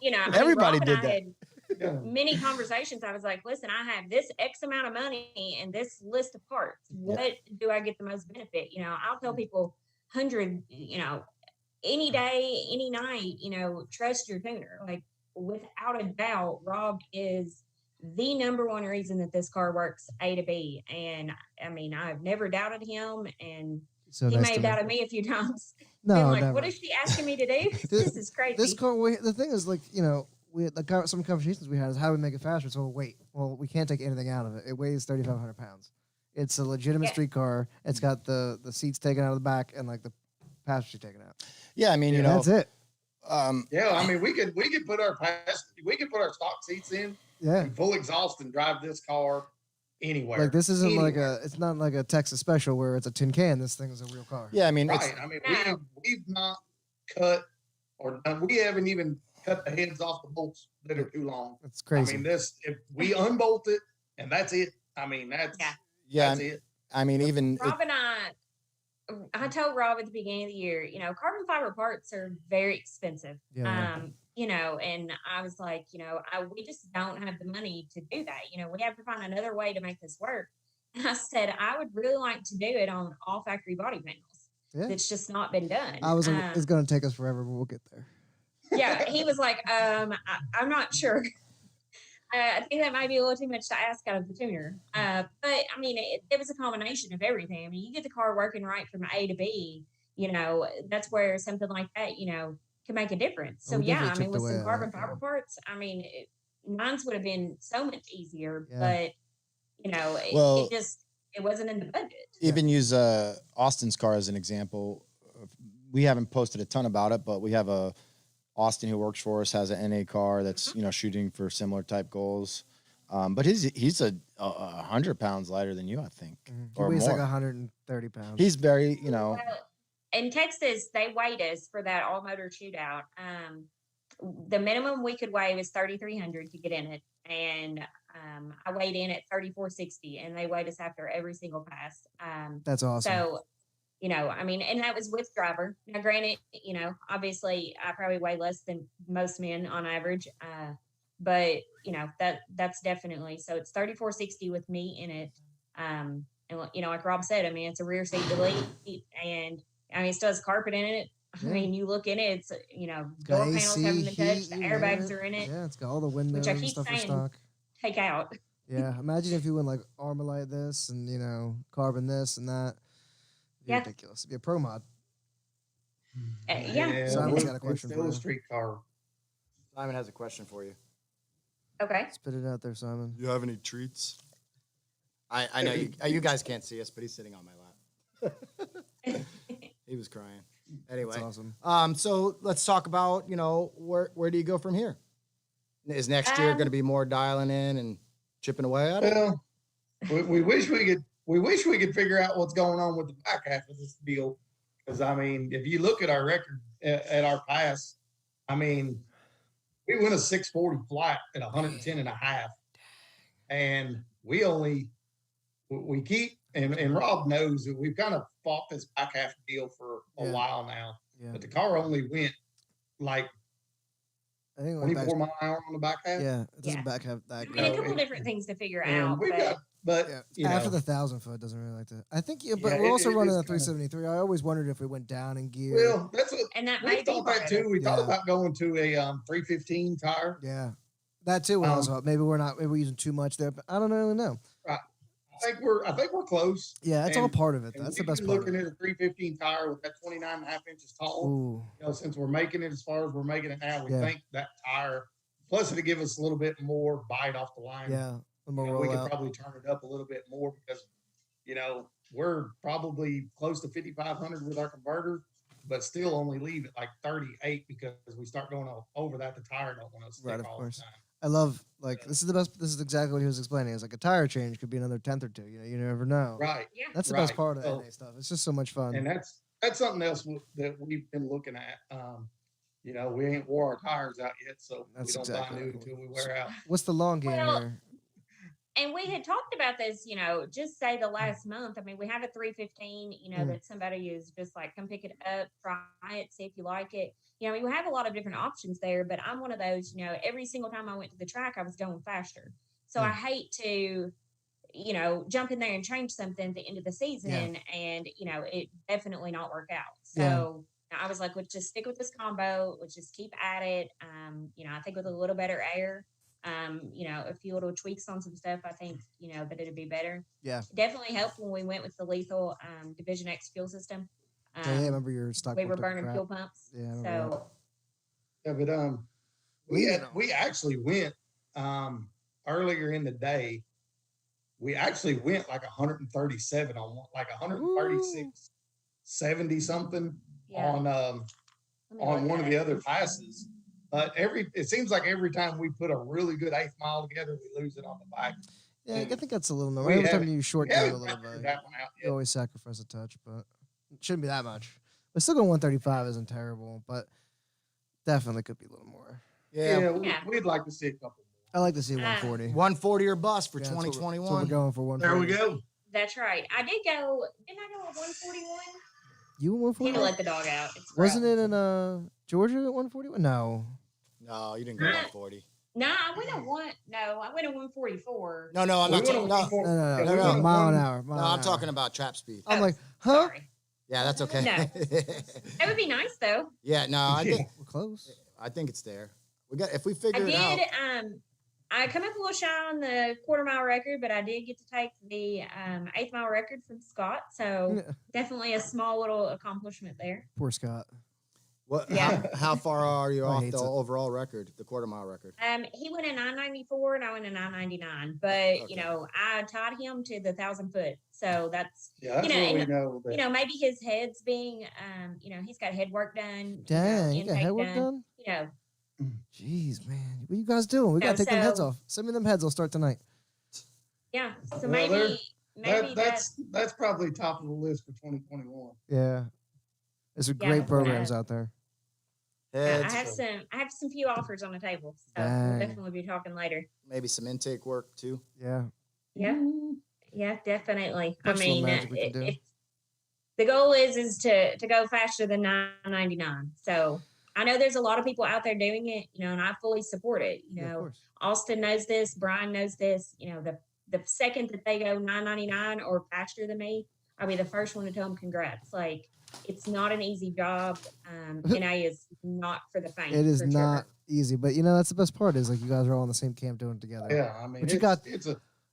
You know, everybody did that. Had many conversations. I was like, listen, I have this X amount of money and this list of parts. What do I get the most benefit? You know, I'll tell people 100, you know, any day, any night, you know, trust your tuner. Like, without a doubt, Rob is the number one reason that this car works A to B. And I mean, I've never doubted him, and he may have doubted me a few times. No, like, never. What is she asking me to do? This is crazy. This car, the thing is, like, you know, we some conversations we had is how do we make it faster? So we can't take anything out of it. It weighs 3,500 pounds. It's a legitimate street car. It's got the seats taken out of the back and like the passenger seat taken out. Yeah, I mean, you know, that's it. I mean, we could put our stock seats in, and full exhaust, and drive this car anywhere. Like this isn't it's not like a Texas special where it's a tin can. This thing is a real car. Yeah, I mean, we've not cut we haven't even cut the heads off the bolts that are too long. That's crazy. I mean, if we unbolt it and that's it. I mean, that's it. I mean, even Rob and I told Rob at the beginning of the year, you know, carbon fiber parts are very expensive. You know, and I was like, you know, we just don't have the money to do that. You know, we have to find another way to make this work. And I said, I would really like to do it on all factory body panels. Yeah. It's just not been done. It's going to take us forever, but we'll get there. Yeah, he was like, I'm not sure. I think that might be a little too much to ask out of the tuner. But I mean, it was a combination of everything. I mean, you get the car working right from A to B, that's where something like that, can make a difference. So yeah, I mean, with some carbon fiber parts, I mean, mine's would have been so much easier, but it wasn't in the budget. Even use Austin's car as an example. We haven't posted a ton about it, but we have Austin who works for us has an NA car that's shooting for similar type goals. But he's 100 pounds lighter than you, I think. He weighs like 130 pounds. He's very, Well, in Texas, they weighed us for that all motor shootout. The minimum we could weigh was 3,300 to get in it, and I weighed in at 3,460, and they weighed us after every single pass. That's awesome. So, I mean, and that was with driver. Now, granted, obviously, I probably weigh less than most men on average, but that's definitely so. It's 3,460 with me in it, and like Rob said, I mean, it's a rear seat delete, and I mean, it still has carpet in it. I mean, you look in it, it's, door panels haven't been touched, the airbags are in it. Yeah, it's got all the windows and stuff for stock. Take out. Yeah, imagine if you went like Armalite this and, carbon this and that. Yeah. Ridiculous. It'd be a pro mod. Yeah. Simon's got a question It's still for a you. street car. Simon has a question for you. Okay. Spit it out there, Simon. Do you have any treats? I know you guys can't see us, but he's sitting on my lap. He was crying. Anyway, That's awesome. So let's talk about where do you go from here? Is next year going to be more dialing in and chipping away at it? Well, we wish we could figure out what's going on with the back half of this deal, because I mean, if you look at our record at our pass, I mean, we went a 640 flat at 110 and a half, and we keep and Rob knows that we've kind of fought this back half deal for a while now, but the car only went like I think 24 mile an hour on the back half. Yeah, it doesn't back half that I good. mean, a couple different things to figure out. After the 1,000 foot doesn't really like that. I think, but we're also running a 373. I always wondered if we went down in gear. Well, that's what and that we thought that too. We thought about going to a 315 tire. Yeah, that too. Maybe we're using too much there, but I don't really know. Right. I think we're close. Yeah, it's all part of it. That's the best part. Looking at a 315 tire with that 29.5 inches tall. Ooh. Since we're making it as far as we're making it now, we think that tire, plus it'll give us a little bit more bite off the line. Yeah. We could probably turn it up a little bit more because, we're probably close to 5,500 with our converter, but still only leave it like 38 because we start going over that. The tire don't want to stick all the time. I love this is the best. This is exactly what he was explaining. It's like a tire change could be another 10th or 2. You never know. Right. Yeah. That's the best part of NA stuff. It's just so much fun. And that's something else that we've been looking at. We ain't wore our tires out yet, so we don't buy new until we wear out. What's the long game here? And we had talked about this, just say the last month. I mean, we have a 315, that somebody is just like, come pick it up, try it, see if you like it. We have a lot of different options there, but I'm one of those, every single time I went to the track, I was going faster. So I hate to, jump in there and change something at the end of the season and, it definitely not work out. So I was like, let's just stick with this combo. Let's just keep at it. I think with a little better air, a few little tweaks on some stuff, I think, that it'd be better. Yeah. It definitely helped when we went with the lethal Division X fuel system. I remember your stock. We were burning fuel pumps. Yeah. So. Yeah, but we actually went earlier in the day. We actually went like 137 on one, like 136, 70 something on one of the other passes. But it seems like every time we put a really good 8th mile together, we lose it on the back. Yeah, I think that's a little normal. Every time you short down a little bit, you always sacrifice a touch, but it shouldn't be that much. But still going 135 isn't terrible, but definitely could be a little more. Yeah, we'd like to see a couple more. I like to see 140. 140 or bust for 2021. That's what we're going for 140. There we go. That's right. Didn't I go at 141? You went 140? Need to let the dog out. Wasn't it in Georgia at 141? No. No, you didn't go 140. No, I went at one. No, I went at 144. No, I'm We not talking. went No, on before- No, yeah, no, we no, went on mile an one- hour. no, Mile an I'm hour. talking about trap speed. I'm Oh, like, huh? Sorry. Yeah, that's okay. No. That would be nice though. Yeah, no, I think We're close. it's there. We got if we I figure it out. did. I come up a little shy on the quarter-mile record, but I did get to take the 8th-mile record from Scott. So definitely a small little accomplishment there. Poor Scott. What? Yeah. How far are you I off hate the it. overall record, the quarter-mile record? He went at 994 and I went at 999, but Okay. I tied him to the 1,000-foot. So that's Yeah, that's you know, what we and, know. That, maybe his head's being he's got head work done. Dang, you got intake head work done? Jeez, man. What you guys doing? We No, gotta take them heads so- off. Send me them heads. I'll start tonight. Yeah. So Well, they're- maybe that's probably top of the list for 2021. Yeah. There's some Yeah, great yeah. programs out there. I Heads, have some few offers on the table. So Dang. we'll definitely be talking later. maybe some intake work too. Yeah. Yeah. Yeah, definitely. Bunch of little I mean, magic we can do. the goal is to go faster than 999. So I know there's a lot of people out there doing it, and I fully support it. Yeah, of course. Austin knows this, Brian knows this. The second that they go 999 or faster than me, I'll be the first one to tell them congrats. Like, it's not an easy job. NA is not for the faint. It is for not sure. easy, but that's the best part is like you guys are all in the same camp doing it together. Yeah, I mean, But you got-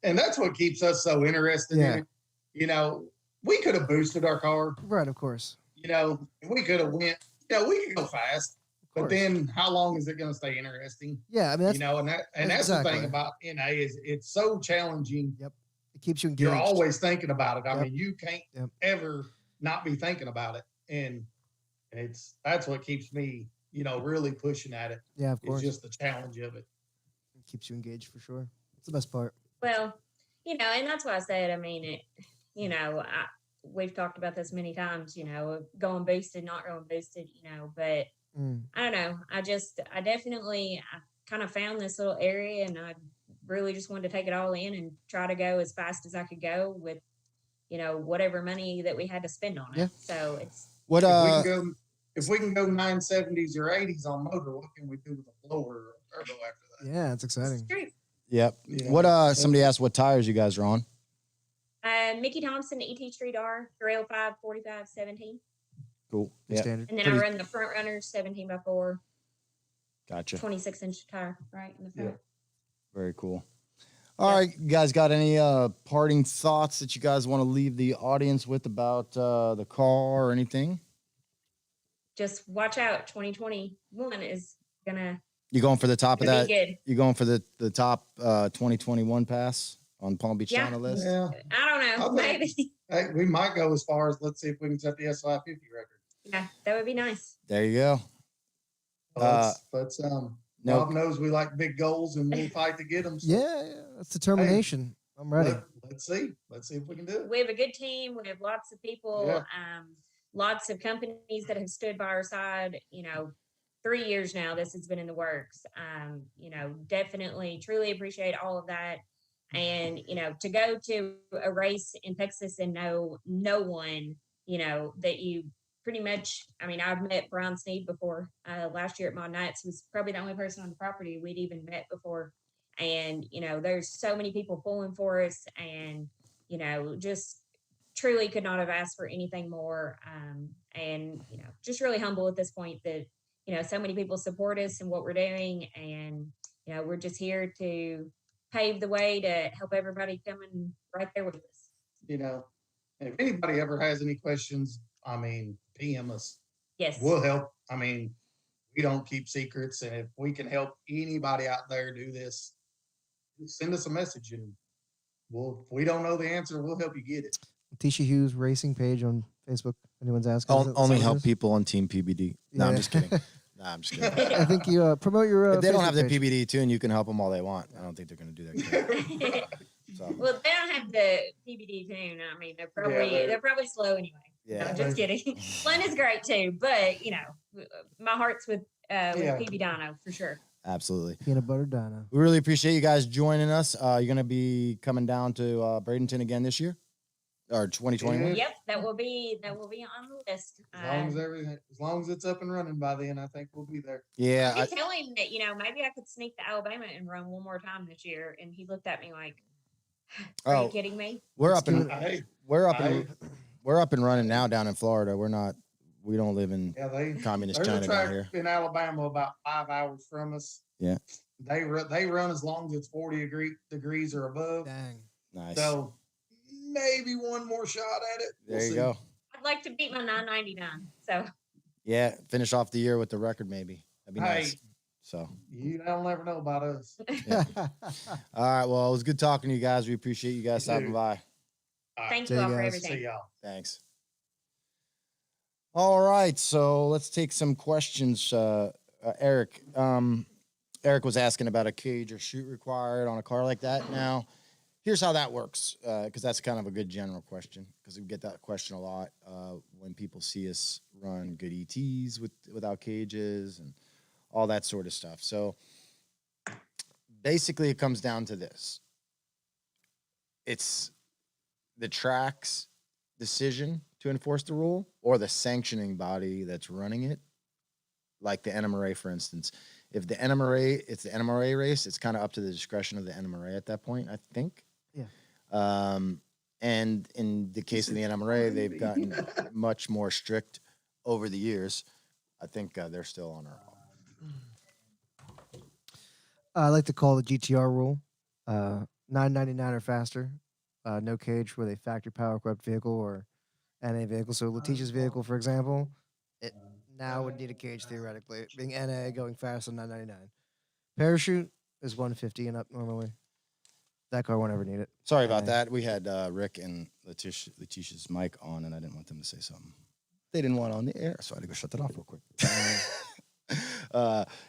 and that's what keeps us so interested Yeah. in it. We could have boosted our car. Right, of course. We could have went. We could go fast, Of but course. then how long is it going to stay interesting? Yeah, I mean that's That's the exactly. thing about NA is it's so challenging. it keeps you engaged. You're always thinking about it. I Yep. mean, you can't Yep. ever not be thinking about it, and that's what keeps me, really pushing at it. Yeah, of It's course. just the challenge of it. It keeps you engaged for sure. It's the best part. Well, and that's why I said, I mean, we've talked about this many times, going boosted, not going boosted, but Mm. I don't know. I definitely, I kind of found this little area and I really just wanted to take it all in and try to go as fast as I could go with, whatever money that we had to spend on it. Yeah. So it's, What? If we can go 970s or 80s on motor, what can we do with a blower or a turbo after that? Yeah, it's it's exciting. true. Yep. Yeah. What? Somebody asked what tires you guys are on. Mickey Thompson, ET Street R, 305, 45, 17. Cool. Pretty Yeah. standard. And then Pretty- I run the front runners 17x4, Gotcha. 26-inch tire right in the front. Very cool. All right, you guys got any parting thoughts that you guys want to leave the audience with about the car or anything? Just watch out. 2021 is gonna You going for the top of be that? good. You going for the top 2021 pass on Palm Beach Yeah. Dyno list? Yeah. I don't know. I'll think- Maybe. Hey, we might go as far as let's see if we can set the SI50 record. Yeah, that would be nice. There you go. Let's No, Bob knows we like big goals and we'll fight to get them. Yeah, that's determination. I'm ready. Let's see. Let's see if we can do it. We have a good team. We have lots of people, Yeah. lots of companies that have stood by our side. 3 years now, this has been in the works. Definitely, truly appreciate all of that. And, to go to a race in Texas and know no one, that you pretty much, I mean, I've met Brian Sneed before last year at Mod Nights, was probably the only person on the property we'd even met before. And, there's so many people pulling for us and, just truly could not have asked for anything more. And, just really humble at this point that, so many people support us and what we're doing. And, we're just here to pave the way to help everybody coming right there with us. If anybody ever has any questions, I mean, PM us. Yes. We'll help. I mean, we don't keep secrets. And if we can help anybody out there do this, just send us a message and if we don't know the answer, we'll help you get it. Leticia Hughes Racing page on Facebook. Anyone's asking. Is that only what it help is? people on Team PBD. No, I'm Yeah. just kidding. Nah, I'm just kidding. I think you promote your. If they don't Facebook have the page. PBD too, and you can help them all they want, I don't think they're going to do that. So, Well, they don't have the PBD tune. I mean, they're probably slow anyway. yeah. No, just kidding. Flynn is great too, but my heart's with Yeah. PBD Dyno for sure. Absolutely. Peanut butter dyno. We really appreciate you guys joining us. You're going to be coming down to Bradenton again this year? or 2021? Yeah. Yep, that will be on the list. As long as it's up and running by then, I think we'll be there. Yeah, I did tell him that, maybe I could sneak to Alabama and run one more time this year. And he looked at me like, are you kidding me? we're Let's up and do it. Hey, we're up hey, and running now down in Florida. We don't live in communist there's China a track down here. in Alabama about 5 hours from us. Yeah. They run as long as it's 40 degrees or above. Dang. Nice. So maybe one more shot at it. There you go. I'd like to beat my 999. So Yeah, finish off the year with the record maybe. That'd be nice. So you don't never know about us. yeah. All right. Well, it was good talking to you guys. We appreciate you guys stopping by. All right. thank See you you all for guys. everything. See y'all. Thanks. All right, so let's take some questions. Eric, Eric was asking about a cage or chute required on a car like that. Now, here's how that works, because that's kind of a good general question, because we get that question a lot when people see us run good ETs without cages and all that sort of stuff. So basically, it comes down to this. It's the track's decision to enforce the rule or the sanctioning body that's running it, like the NMRA, for instance. If it's the NMRA race, it's kind of up to the discretion of the NMRA at that point, I think. Yeah. And in the case of the NMRA, they've gotten much more strict over the years. I think they're still on our. I like to call the GTR rule, 999 or faster, no cage with a factory power equipped vehicle or NA vehicle. So Leticia's vehicle, for example, it now would need a cage theoretically, being NA going faster than 999. Parachute is 150 and up normally. That car won't ever need it. Sorry about that. We had Rick and Leticia's mic on, and I didn't want them to say something they didn't want on the air, so I had to go shut that off real quick.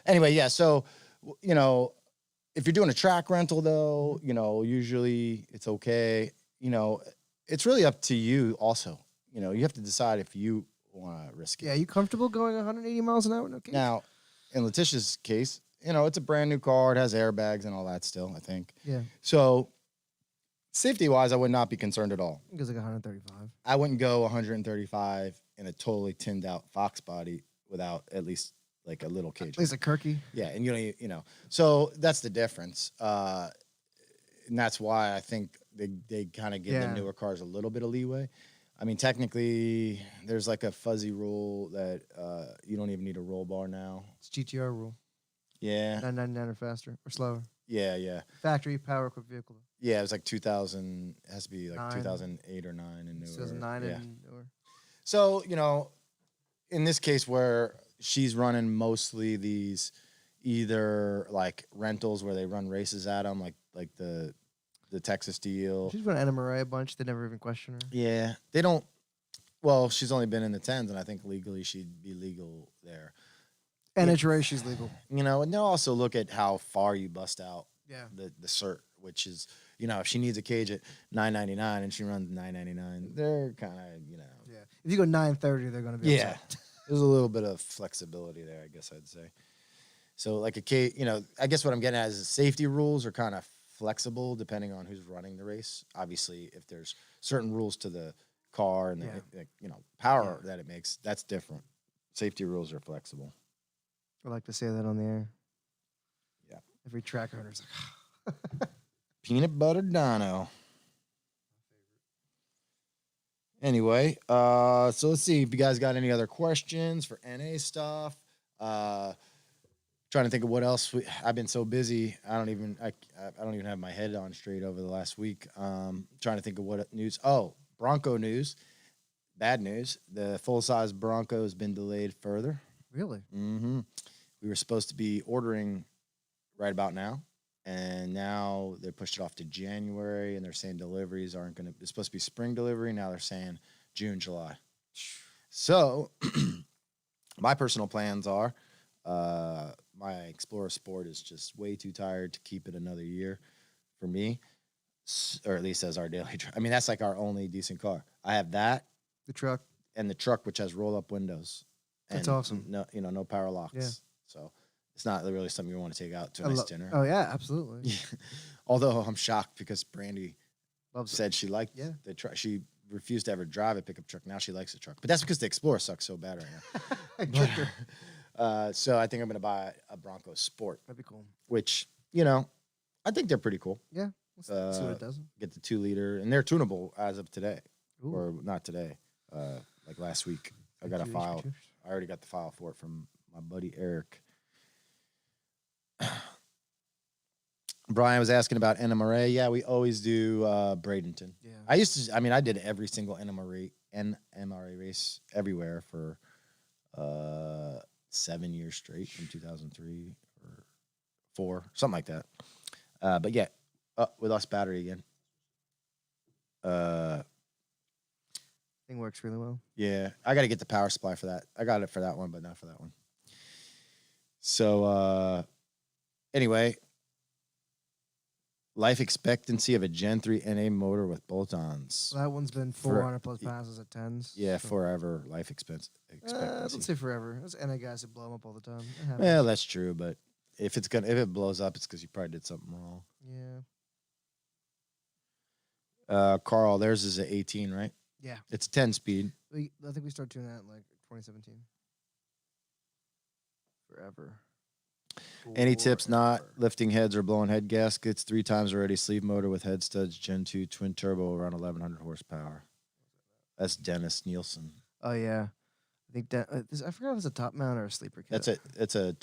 Anyway, yeah. So, if you're doing a track rental, though, usually it's okay. It's really up to you. Also, you have to decide if you want to risk it. Yeah, you comfortable going 180 miles an hour? No cage? Now, in Leticia's case, it's a brand new car. It has airbags and all that still, I think. Yeah. So, safety-wise, I would not be concerned at all. It goes like 135. I wouldn't go 135 in a totally tinned out Fox body without at least like a little cage. At least a Kirky. Yeah, and so that's the difference. And that's why I think they kind of give the newer cars a little bit of leeway. I mean, technically, there's like a fuzzy rule that you don't even need a roll bar now. It's GTR rule. Yeah. 999 or faster or slower. Yeah. Factory power equipped vehicle. Yeah, it was like 2000. It has to be like 9. 2008 or 9 and newer. 2009 yeah. and newer. So, in this case where she's running mostly these either like rentals where they run races at them, like the Texas deal. She's run NMRA a bunch. They never even question her. Yeah, they don't. Well, she's only been in the 10s, and I think legally she'd be legal there. NHRA, she's legal. And they'll also look at how far you bust out Yeah. the cert, which is, if she needs a cage at $9.99 and she runs $9.99, they're kind of, Yeah. If you go 930, they're going to be upset. There's a little bit of flexibility there, I guess I'd say. So like a cage, I guess what I'm getting at is the safety rules are kind of flexible depending on who's running the race. Obviously, if there's certain rules to the car and the power that it makes, that's different. Safety rules are flexible. I like to say that on the air. Yeah. Every track owner's like, Peanut butter dyno. Anyway, so let's see if you guys got any other questions for NA stuff. Trying to think of what else. I've been so busy. I don't even have my head on straight over the last week. Trying to think of what news. Oh, Bronco news. Bad news. The full-size Bronco has been delayed further. really? Mm-hmm. We were supposed to be ordering right about now, and now they pushed it off to January, and they're saying deliveries aren't going to. It's supposed to be spring delivery. Now they're saying June, July. So, my personal plans are, my Explorer Sport is just way too tired to keep it another year for me, or at least as our daily. I mean, that's like our only decent car. I have that, The truck. and the truck, which has roll-up windows. That's and awesome. No, no power locks. Yeah. So it's not really something you want to take out to a nice dinner. Oh, yeah, absolutely. Although I'm shocked because Brandy Loves it. said she liked Yeah. the truck. She refused to ever drive a pickup truck. Now she likes the truck, but that's because the Explorer sucks so bad right Tricked her. now. So I think I'm gonna buy a Bronco Sport, That'd be cool. which I think they're pretty cool. Yeah. Let's see what it does. Get the 2-liter, and they're tunable as of today, Ooh. or not today, like last week. I got a file. I already got the file for it from my buddy Eric. Brian was asking about NMRA. Yeah, we always do Bradenton. Yeah. I did every single NMRA race everywhere for 7 years straight from 2003 or 4, something like that. But yeah, we lost battery again. Thing works really well. Yeah, I got to get the power supply for that. I got it for that one, but not for that one. So anyway, life expectancy of a Gen 3 NA motor with bolt-ons. That one's been 400 plus passes at 10s. Yeah, so. forever life expectancy. Let's say forever. There's NA guys that blow them up all the time. Well, that's true, but if it blows up, it's because you probably did something wrong. Yeah. Carl, theirs is an 18, right? Yeah. It's 10 speed. I think we started doing that in like 2017. Forever. Any tips not lifting heads or blowing head gaskets? 3 times already. Sleeve motor with head studs, Gen 2 twin turbo, around 1,100 horsepower. That's Dennis Nielsen. Oh yeah, I think I forgot if it's a top mount or a sleeper kit. It's a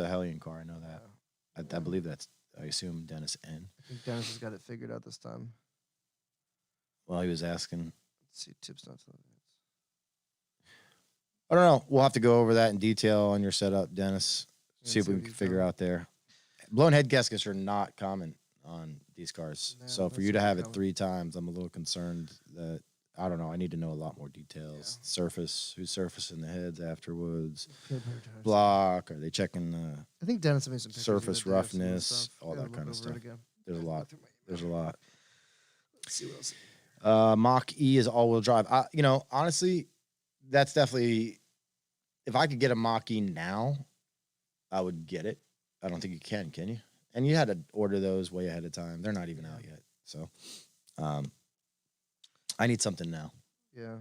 Hellion car. I know that. I believe that's. I assume Dennis N. I think Dennis has got it figured out this time. Well, he was asking. Let's see tips not to. I don't know. We'll have to go over that in detail on your setup, Dennis. See if we can figure out there. Blown head gaskets are not common on these cars. No, So for you to have it 3 times, I'm a little concerned that, I don't know, I need to know a lot more details. Yeah. Surface, who's surfacing the heads afterwards? Block. Block, are they checking the I think Dennis made some pictures surface the other day of some of the roughness, stuff. all Gotta that look kind of over stuff. it again. There's a lot. There's a lot. Let's see what else. Mach E is all-wheel drive. Honestly, that's definitely, if I could get a Mach E now, I would get it. I don't think you can you? And you had to order those way ahead of time. They're not even out yet. So I need something now. Yeah.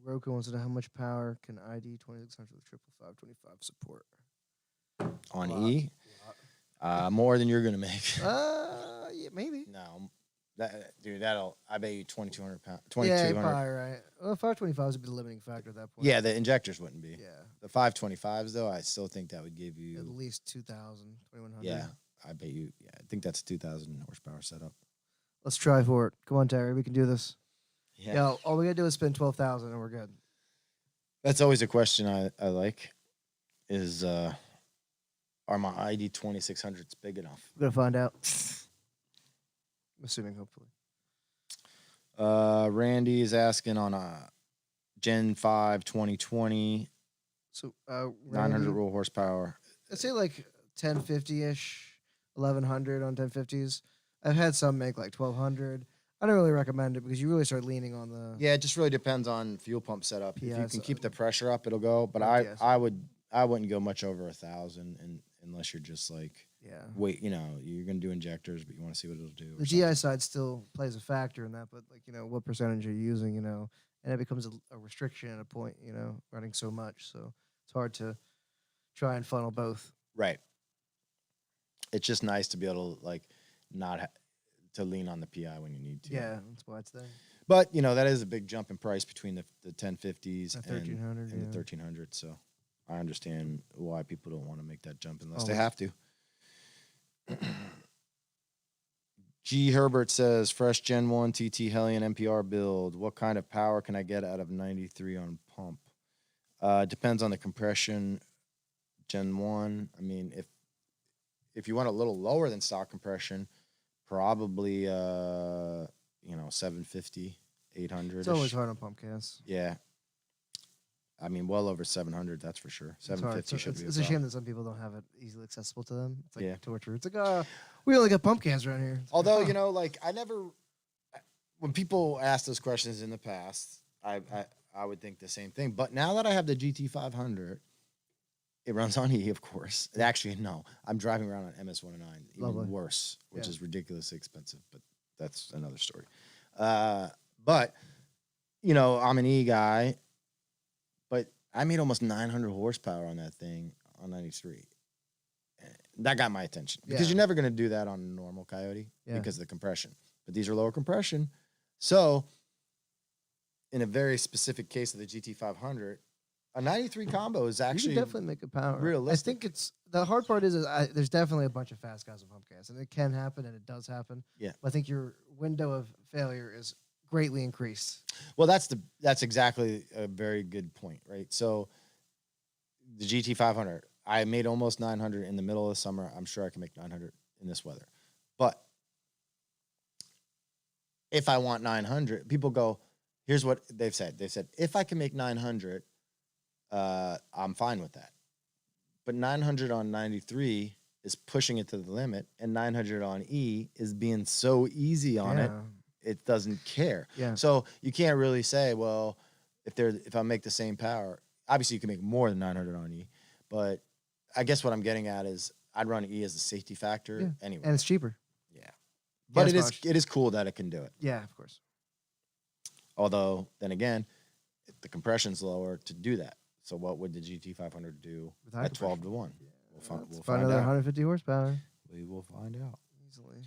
Roku wants to know how much power can ID 2600 with 55525 support? On Lot. E? More than you're going to make. Yeah, maybe. No. I bet you 2,200 pounds. Yeah, 2,200. probably right. Well, 525 would be the limiting factor at that point. Yeah, the injectors wouldn't be. Yeah. The 525s, though, I still think that would give you. At least 2,000, 2,100. Yeah, I bet you. Yeah, I think that's a 2,000 horsepower setup. Let's try for it. Come on, Terry. We can do this. Yeah. Yeah. All we got to do is spend 12,000 and we're good. That's always a question I like is, are my ID 2600s big enough? We're going to find out. I'm assuming, hopefully. Randy is asking on a Gen 5 2020, So, 900 raw horsepower. I'd say like 1050-ish, 1,100 on 1050s. I've had some make like 1,200. I don't really recommend it because you really start leaning on the... Yeah, it just really depends on fuel pump setup. If you Yeah, can keep the pressure up, it'll go. But Yeah, I wouldn't go much over 1,000 unless you're just like, Yeah. wait, you're gonna do injectors, but you want to see what it'll do. The GI side still plays a factor in that, but like, what percentage are you using, and it becomes a restriction at a point, running so much. So it's hard to try and funnel both. Right. It's just nice to be able to to lean on the PI when you need to. Yeah, that's why it's there. But that is a big jump in price between the 1050s and 1,300 the 1,300. So I understand why people don't want to make that jump unless Oh, they have to. G. Herbert says, fresh Gen 1 TT Hellion NPR build. What kind of power can I get out of 93 on pump? Depends on the compression. Gen 1, I mean, if you want a little lower than stock compression, probably 750, 800. It's always hard on pump cans. Yeah. I mean, well over 700, that's for sure. 750 should be. It's a shame that some people don't have it easily accessible to them. It's like torture. It's like, we only got pump cans around here. Although, when people ask those questions in the past, I would think the same thing. But now that I have the GT500, it runs on E, of course. Actually, no. I'm driving around on MS-109, even Lovely. worse, which is ridiculously expensive. But that's another story. But I'm an E guy, but I made almost 900 horsepower on that thing on 93. That got my attention because you're never going to do that on a normal Coyote because of the compression. But these are lower compression. So in a very specific case of the GT500, a 93 combo is actually you can definitely make it power. realistic. I think it's the hard part is there's definitely a bunch of fast guys with pump gas, and it can happen and it does happen. Yeah. But I think your window of failure is greatly increased. Well, that's exactly a very good point, right? So the GT500, I made almost 900 in the middle of the summer. I'm sure I can make 900 in this weather. But if I want 900, people go, here's what they've said. They've said, if I can make 900, I'm fine with that. But 900 on 93 is pushing it to the limit, and 900 on E is being so easy on it doesn't care. Yeah. So you can't really say, well, if I make the same power, obviously you can make more than 900 on E, but I guess what I'm getting at is I'd run E as a safety factor anyway. And it's cheaper. Yeah. But Gas it is cool that it can do it. Yeah, of course. Although, then again, the compression's lower to do that. So what would the GT500 do at 12 to 1? Yeah. We'll Find find another out. 150 horsepower. We will find out. Easily.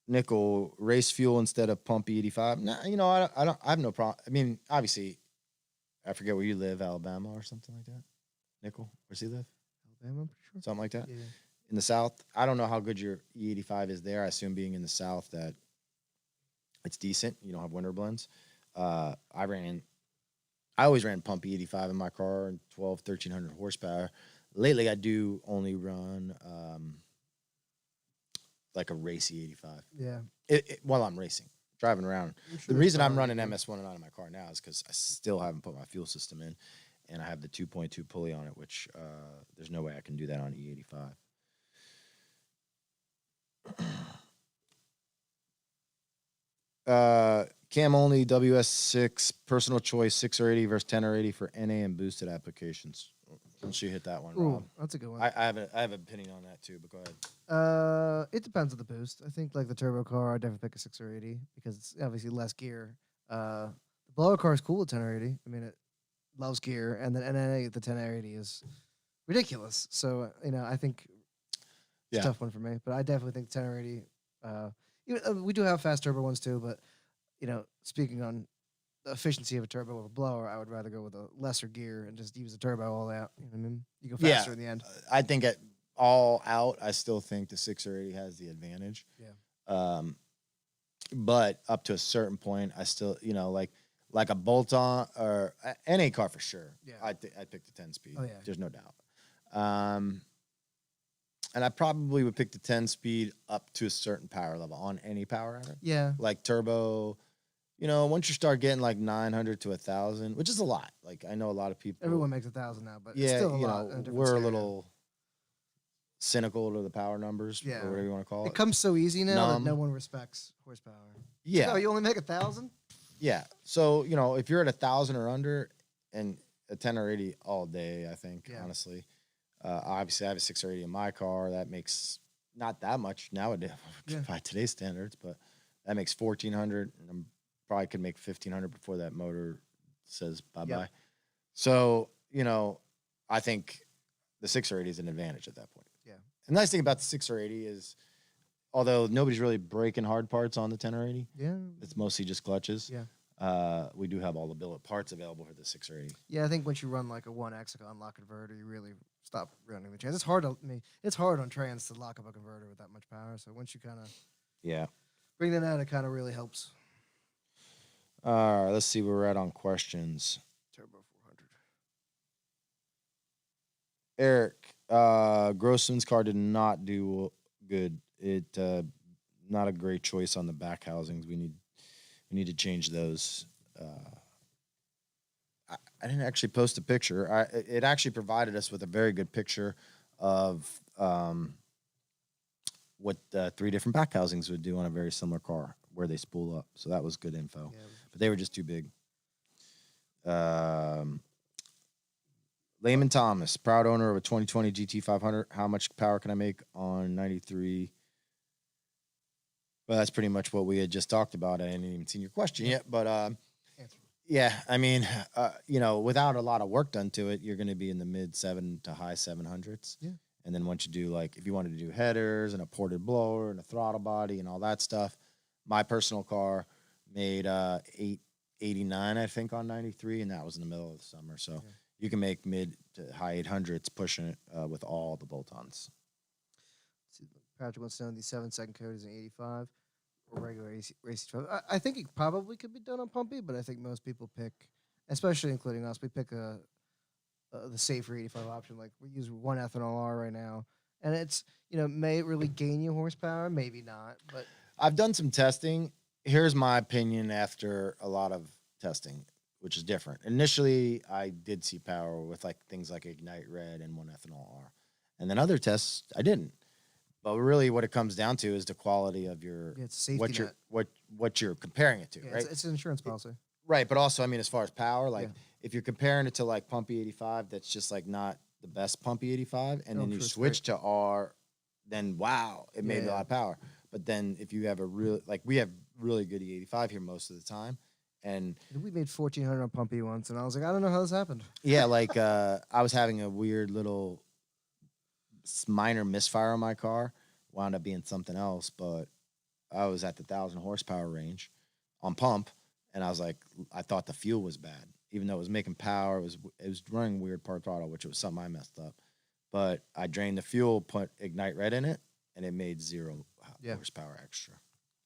Nickel, race fuel instead of pump E85. Nah, I have no problem. I mean, obviously, I forget where you live, Alabama or something like that. Nickel, where's he live? Alabama, I'm pretty sure. Something like that. Yeah. In the South, I don't know how good your E85 is there. I assume being in the South that it's decent. You don't have winter blends. I always ran pump E85 in my car and 1,300 horsepower. Lately, I do only run like a race E85. Yeah. While I'm racing, driving around. The reason I'm running MS109 in my car now is because I still haven't put my fuel system in, and I have the 2.2 pulley on it, which there's no way I can do that on E85. Cam only WS6 personal choice 6 or 80 versus 10 or 80 for NA and boosted applications. Once you hit that one, Rob. That's a good one. I have an opinion on that too, but go ahead. It depends on the boost. I think like the turbo car, I'd definitely pick a 6 or 80 because it's obviously less gear. The blower car is cool at 10 or 80. I mean, it loves gear, and then NA at the 10 or 80 is ridiculous. So I think it's a tough one for me, but I definitely think 10 or 80. We do have fast turbo ones too, but speaking on the efficiency of a turbo of a blower, I would rather go with a lesser gear and just use the turbo all out. You know what I mean? You go faster in the end. I think at all out, I still think the 6 or 80 has the advantage. Yeah. But up to a certain point, I still, like a bolt-on or NA car for sure. Yeah. I'd pick the 10-speed. Oh, yeah. There's no doubt. And I probably would pick the 10-speed up to a certain power level on any power adder. Yeah. Like turbo, once you start getting like 900 to 1,000, which is a lot. Like I know a lot of people. Everyone makes 1,000 now, but it's still a lot. We're a little cynical to the power numbers, or whatever you want to call it. It comes so easy now that no one respects horsepower. Yeah. Oh, you only make 1,000? Yeah. So, if you're at 1,000 or under and a 10 or 80 all day, I think, honestly. Obviously, I have a 6 or 80 in my car. That makes not that much nowadays by today's standards, but that makes 1,400. And I probably could make 1,500 before that motor says bye-bye. Yep. So, I think the 6 or 80 is an advantage at that point. Yeah. The nice thing about the 6 or 80 is, although nobody's really breaking hard parts on the 10 or 80, it's mostly just clutches. Yeah. We do have all the billet parts available for the 6 or 80. Yeah, I think once you run like a 1X, like an unlock converter, you really stop running the trans. It's hard on trans to lock up a converter with that much power. So once you kind of bring that out, it kind of really helps. All right, let's see where we're at on questions. Turbo 400. Eric, Grossman's car did not do good. It not a great choice on the back housings. We need to change those. I didn't actually post a picture. It actually provided us with a very good picture of what 3 different back housings would do on a very similar car where they spool up. So that was good info. Yeah. But they were just too big. Layman Thomas, proud owner of a 2020 GT500. How much power can I make on 93? Well, that's pretty much what we had just talked about. I hadn't even seen your question yet, but Answer. yeah, I mean, you know, without a lot of work done to it, you're going to be in the mid 7 to high 700s. Yeah. And then once you do, like, if you wanted to do headers and a ported blower and a throttle body and all that stuff, my personal car made 889, I think, on 93, and that was in the middle of the summer. So you can make mid to high 800s pushing it with all the bolt-ons. Patrick wants to know the 7-second coyotes in 85 or regular race 12. I think it probably could be done on Pumpy, but I think most people pick, especially including us, we pick the safer 85 option. Like, we use 1 ethanol R right now, and it's, you know, may it really gain you horsepower, maybe not. But I've done some testing. Here's my opinion after a lot of testing, which is different. Initially, I did see power with like things like Ignite Red and 1 ethanol R, and then other tests I didn't. But really, what it comes down to is the quality of your it's safety what you're comparing it to, right? It's an insurance policy, right? But also, I mean, as far as power, like Yeah. if you're comparing it to like Pumpy 85, that's just like not the best Pumpy 85, and Oh, then you true, it's switch to R, then wow, it made a lot of power. But then if you have a real, like, we have really good E85 here most of the time, and we made 1,400 on Pumpy once, and I was like, I don't know how this happened. yeah, like I was having a weird little minor misfire on my car, wound up being something else, but I was at the 1,000 horsepower range on pump, and I was like, I thought the fuel was bad, even though it was making power. It was running weird part throttle, which was something I messed up. But I drained the fuel, put Ignite Red in it, and it made 0 horsepower extra.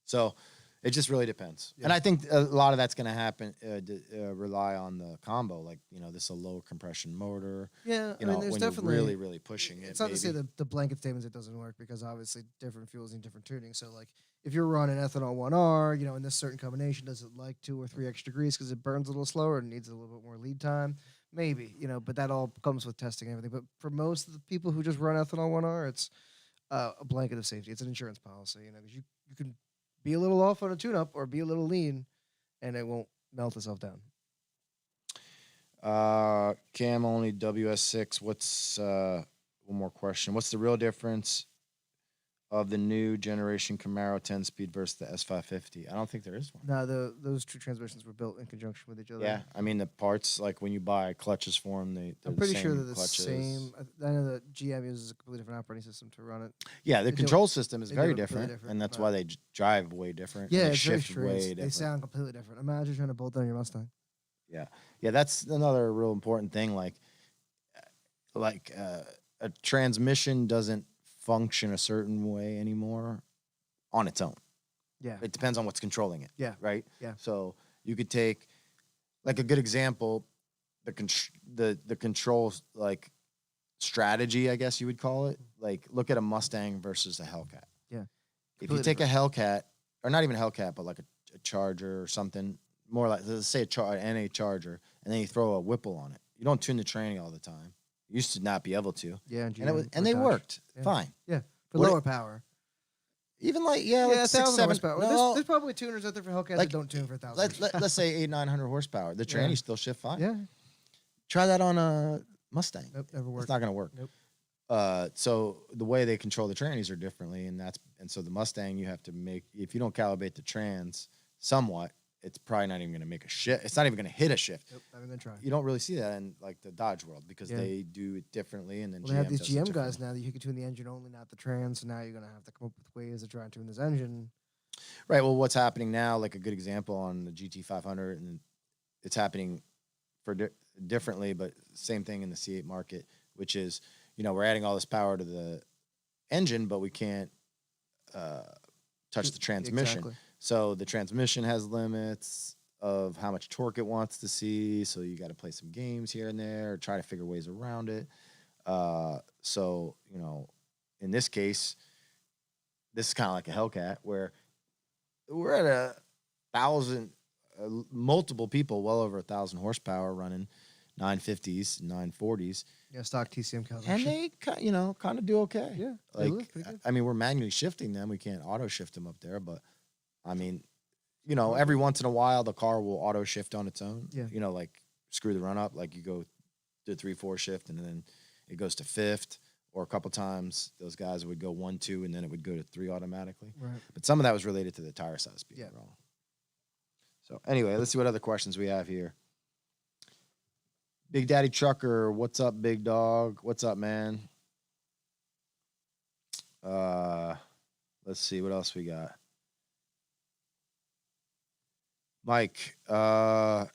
So it just really depends. Yeah. And I think a lot of that's going to happen, rely on the combo. Like, you know, this is a low compression motor. Yeah, you know, there's when definitely you're really, really pushing it. It's not to say that the blanket statements it doesn't work, because obviously different fuels need different tuning. So like if you're running ethanol 1R, you know, in this certain combination, does it like 2 or 3 extra degrees because it burns a little slower and needs a little bit more lead time? Maybe, you know, but that all comes with testing and everything. But for most of the people who just run ethanol 1R, it's a blanket of safety. It's an insurance policy, you know, because you can be a little off on a tune-up or be a little lean, and it won't melt itself down. Cam only WS6. What's one more question? What's the real difference of the new generation Camaro 10-speed versus the S550? I don't think there is one. No, those two transmissions were built in conjunction with each other. Yeah, I mean the parts, like when you buy clutches for them, I'm pretty sure they're the clutches. same. I know that GM uses a completely different operating system to run it. Yeah, the control system is very different, different, and that's why they drive way different. Yeah, they it's very shift strange. way They different. sound completely different. Imagine trying to bolt down your Mustang. Yeah, that's another real important thing. Like a transmission doesn't function a certain way anymore on its own. Yeah, It depends on what's controlling it. Yeah. Right. Yeah. So you could take, like, a good example, the control, like, strategy, I guess you would call it. Like, look at a Mustang versus a Hellcat. Yeah. If you take a Hellcat, or not even a Hellcat, but like a Charger or something, more like, let's say an NA Charger, and then you throw a Whipple on it. You don't tune the tranny all the time. You used to not be able to. Yeah, And they Dodge. worked Yeah. fine. Yeah, for What lower power. Even like, like 1,000 6, 7 horsepower. No, There's probably tuners out there for Hellcats that don't tune for 1,000. let's say 800-900 horsepower. The tranny still shift fine. Yeah. Try that on a Mustang. Nope, never worked. It's not going to work. Nope. So the way they control the trannies are differently, and so the Mustang, you have to make, if you don't calibrate the trans somewhat, it's probably not even going to make a shift. It's not even going to hit a shift. Nope, not even gonna try. You don't really see that in like the Dodge world, because they do it differently, and then Well, they have these does it GM differently. guys now that you can tune the engine only, not the trans. So now you're gonna have to come up with ways to try and tune this engine. Right. Well, what's happening now, like a good example on the GT500, and it's happening for differently, but same thing in the C8 market, which is, you know, we're adding all this power to the engine, but we can't touch the transmission. Exactly. So the transmission has limits of how much torque it wants to see. So you got to play some games here and there, try to figure ways around it. So, you know, in this case, this is kind of like a Hellcat, where we're at 1,000, multiple people, well over 1,000 horsepower running 950s, 940s. Yeah, stock TCM calibration. And they, you know, kind of do okay. Yeah, they Like, look pretty good. I mean, we're manually shifting them. We can't auto shift them up there, but I mean, you know, every once in a while, the car will auto shift on its own. Yeah. You know, like screw the run up, like you go to 3/4 shift and then it goes to 5th, or a couple times those guys would go 1, 2, and then it would go to 3 automatically. Right. But some of that was related to the tire size being Yeah. wrong. So anyway, let's see what other questions we have here. Big Daddy Trucker, what's up, big dog? What's up, man? Let's see what else we got. Mike, I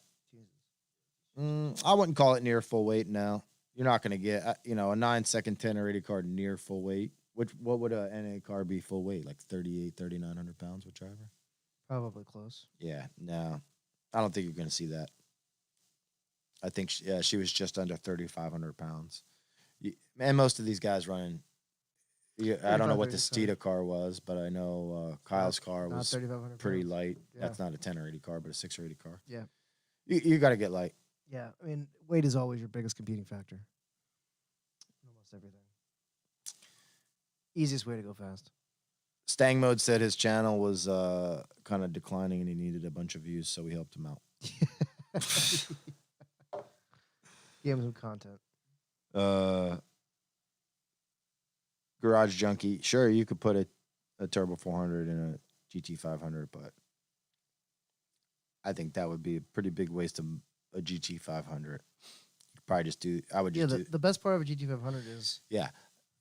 wouldn't call it near full weight now. You're not going to get, a 9-second 10 or 80 car near full weight. What would a NA car be full weight? Like 3,900 pounds, whichever? Probably close. Yeah, no. I don't think you're going to see that. I think, she was just under 3,500 pounds. And most of these guys running, I don't know what the 35, Steeda car was, but I know Kyle's car Not was 3,500 pretty pounds. light. Yeah. That's not a 10 or 80 car, but a 6 or 80 car. Yeah. You got to get light. Yeah. I mean, weight is always your biggest competing factor. Almost everything. Easiest way to go fast. Stang Mode said his channel was kind of declining and he needed a bunch of views, so we helped him out. Give him some content. Garage Junkie. Sure, you could put a Turbo 400 in a GT 500, but I think that would be a pretty big waste of a GT 500. You could probably just do. I would just do. The best part of a GT 500 is Yeah.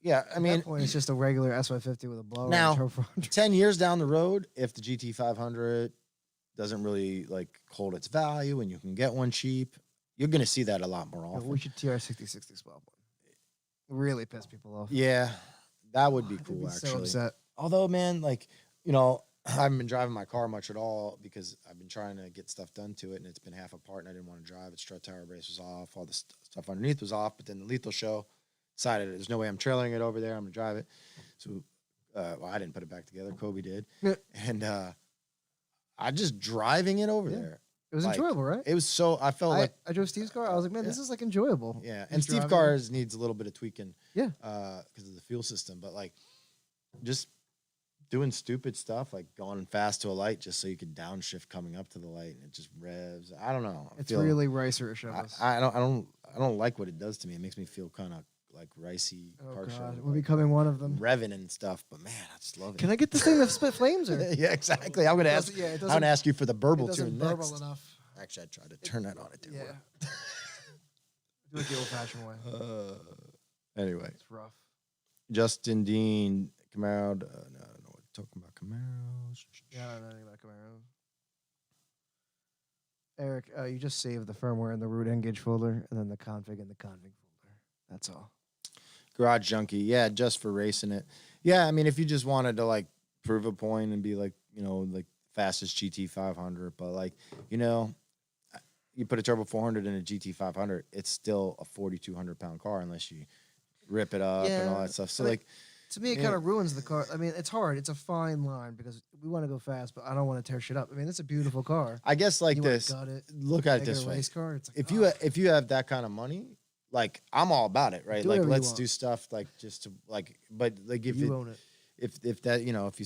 I at mean, that point it's just a regular S550 with a blower. Now, and a Turbo 400. 10 years down the road, if the GT 500 doesn't really hold its value and you can get one cheap, you're going to see that a lot more Yeah, often. we should TR6060 swap one. Really piss people off. Yeah, that would be I'd cool, so actually. upset. Although, man, I haven't been driving my car much at all because I've been trying to get stuff done to it, and it's been half apart, and I didn't want to drive it. Strut tower brace was off, all the stuff underneath was off, but then the lethal show decided there's no way I'm trailering it over there. I'm going to drive it. So, I didn't put it back together. Kobe did. Yeah. And I just driving it over Yeah. there. It was Like, enjoyable, right? It was so, I felt like, I drove Steve's car. I was like, man, this is enjoyable. yeah. Just And Steve driving. Cars needs a little bit of tweaking. Yeah. Because of the fuel system. But just doing stupid stuff, like going fast to a light just so you could downshift coming up to the light and it just revs. I don't know. It's really ricerish of us. I don't like what it does to me. It makes me feel kind of like ricey Oh car show. God, we're becoming one of them. Revving and stuff, but man, I just love it. Can I get this thing that spit flames or? Yeah, exactly. I'm gonna ask. Yeah, it I'm doesn't. gonna ask you for the burble It doesn't tune burble next. enough. Actually, I tried to turn that on. It didn't Yeah. work. Do it the old-fashioned way. Anyway, It's rough. Justin Dean Camaro. No, I don't know what you're talking about. Camaros. Yeah, I don't know anything about Camaros. Eric, you just save the firmware in the root engage folder and then the config in the config folder. That's all. Garage Junkie. Yeah, just for racing it. Yeah, I mean, if you just wanted to prove a point and be fastest GT 500, but you put a Turbo 400 in a GT 500, it's still a 4,200 pound car unless you rip it up and all that stuff. So to me, it kind of ruins the car. I mean, it's hard. It's a fine line because we want to go fast, but I don't want to tear shit up. I mean, it's a beautiful car. I guess You wanna this. gut it, Look at it make this a way. race car. It's like, If you have that kind of money, I'm all about it, right? Do whatever you Let's want. do stuff just to but if you own it. if that if you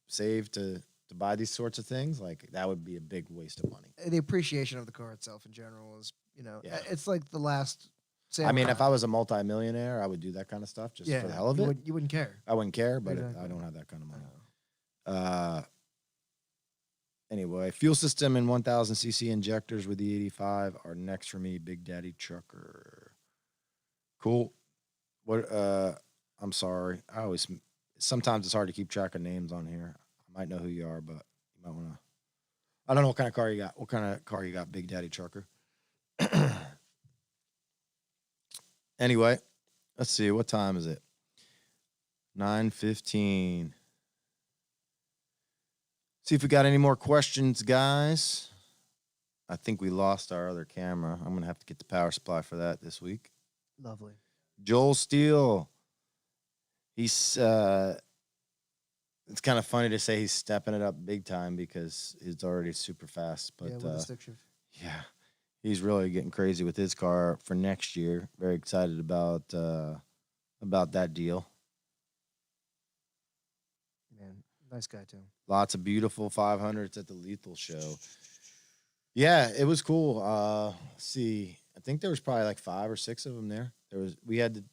save to buy these sorts of things, that would be a big waste of money. The appreciation of the car itself in general is, Yeah. it's like the last. I mean, if I was a multimillionaire, I would do that kind of stuff just for the hell of it. You wouldn't care. I wouldn't care, but Exactly. I don't have that kind of money. Anyway, fuel system and 1,000cc injectors with the 85 are next for me. Big Daddy Trucker. Cool. What? I'm sorry. Sometimes it's hard to keep track of names on here. I might know who you are, but you might want to. I don't know what kind of car you got. What kind of car you got, Big Daddy Trucker? Anyway, let's see. What time is it? 9:15. See if we got any more questions, guys. I think we lost our other camera. I'm going to have to get the power supply for that this week. Lovely. Joel Steele. He's it's kind of funny to say he's stepping it up big time because he's already super fast. But yeah, with a stick shift. yeah, he's really getting crazy with his car for next year. Very excited about that deal. Man, nice guy too. Lots of beautiful 500s at the Lethal Show. Yeah, it was cool. Let's see, I think there was probably 5 or 6 of them there. We had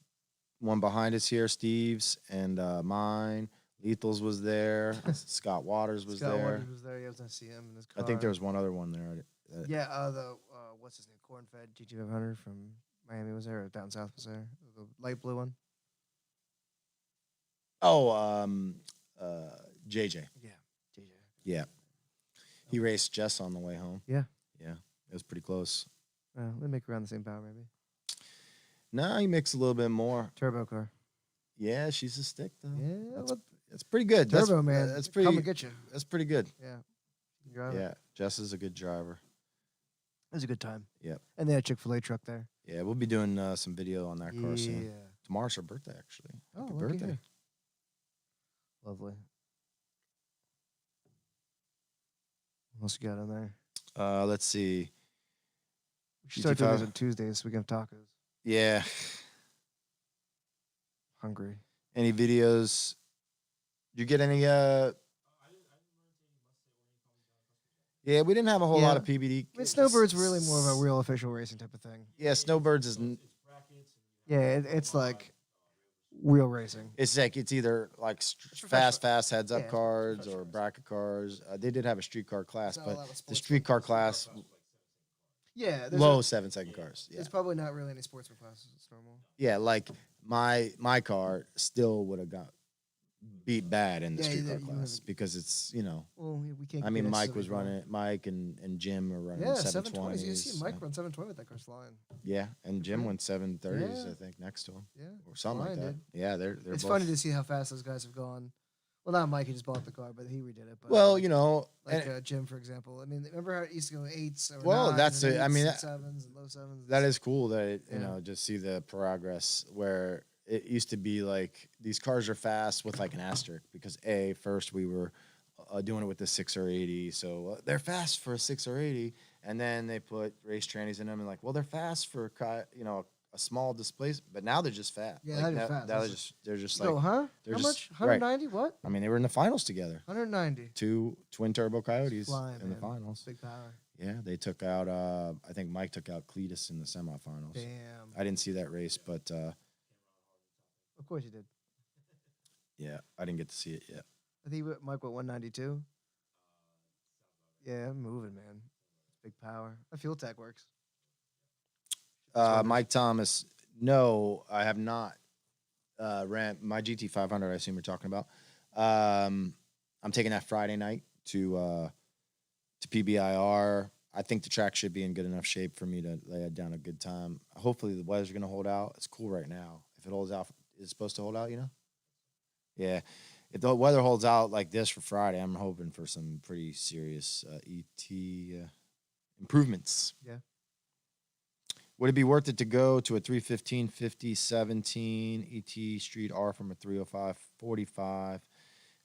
one behind us here, Steve's, and mine. Lethal's was there. Scott Waters was Scott there. Waters was there. Yeah, I was gonna see him in his car. I think there was one other one there. Yeah, what's his name? Corn-fed GT500 from Miami was there, or down south was there. The light blue one. Oh, JJ. Yeah, JJ. Yeah. He raced Jess on the way home. Yeah. Yeah. It was pretty close. They make around the same power, maybe. No, he makes a little bit more. Turbo car. Yeah, she's a stick though. Yeah, It's pretty good. Turbo man. That's pretty. Come and get you. That's pretty good. Yeah. You can drive it. Yeah, Jess is a good driver. It was a good time. Yep. And they had a Chick-fil-A truck there. Yeah, we'll be doing some video on that car soon. Yeah. Tomorrow's her birthday, actually. Oh, Happy looky birthday. here. Lovely. What else you got in there? Let's see. We should start doing this GT5. on Tuesdays so we can have tacos. Yeah. Hungry. Any videos? Did you get any? Yeah, we didn't have a whole lot of PBD. I mean, Snowbird's really more of a real official racing type of thing. Yeah, Snowbirds is. Yeah, it's like real racing. It's like it's either like It's fast heads up Yeah, cards professional or bracket cars. They did have a streetcar class, It's not a but lot of the sports streetcar class Yeah, low 7-second cars. Yeah, It's probably not really any sportsman classes. It's normal. yeah. Like my car still would have got beat bad in the Yeah, streetcar you class would've- because it's Well, we can't. I mean get Mike necessarily was wrong. running it. Mike and Jim were running Yeah, 720s. 720s. You see Mike run 720 with that car flying. Yeah, and Jim Yeah. went 730s. Yeah. I think next to him Yeah. or something like Flying, that. Yeah, they're It's both. funny to see how fast those guys have gone. Well, not Mike, he just bought the car, but he redid it. But Well, you know, like and Jim, for example. I mean, remember how it used to go 8s or Well, 9s that's and it. I 8s mean, and that- 7s and low 7s. that is cool that you Yeah. know just see the progress where it used to be like these cars are fast with like an asterisk because first we were doing it with the 6 or 80, so they're fast for a 6 or 80, and then they put race trannies in them and like, well, they're fast for a small displacement, but now they're just fast. Yeah, like, now they're now, fast. now That's they're just Go, like huh? they're How just- much? right. 190? What? I mean they were in the finals together. 190. 2 twin turbo coyotes Flying, in the man. finals. Big power. Yeah, they took out I think Mike took out Cletus in the semifinals. Damn. I didn't see that race, but Of course you did. yeah, I didn't get to see it yet. I think Mike went 192. Yeah, I'm moving, man. Big power. That fuel tech works. Mike Thomas, no, I have not ran my GT500. I assume you're talking about. I'm taking that Friday night to PBIR. I think the track should be in good enough shape for me to lay it down a good time. Hopefully the weather's going to hold out. It's cool right now. If it holds out, is it supposed to hold out? You know? Yeah. If the weather holds out like this for Friday, I'm hoping for some pretty serious ET improvements. Yeah. Would it be worth it to go to a 315, 50, 17 ET Street R from a 305, 45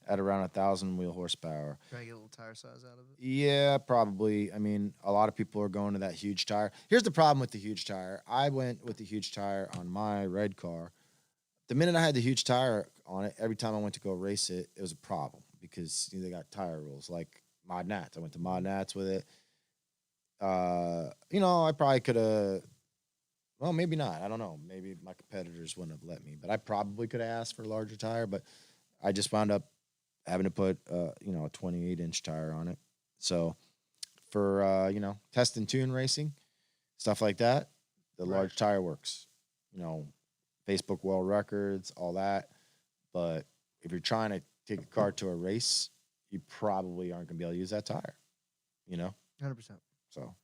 at around 1,000 wheel horsepower? Try to get a little tire size out of it. Yeah, probably. I mean, a lot of people are going to that huge tire. Here's the problem with the huge tire. I went with the huge tire on my red car. The minute I had the huge tire on it, every time I went to go race it, it was a problem because they got tire rules like Mod Nats. I went to Mod Nats with it. I probably could have. Well, maybe not. I don't know. Maybe my competitors wouldn't have let me, but I probably could have asked for a larger tire. But I just wound up having to put a 28-inch tire on it. So for test and tune racing, stuff like that, the Right. large tire works. Facebook world records, all that. But if you're trying to take a car to a race, you probably aren't going to be able to use that tire. 100%. So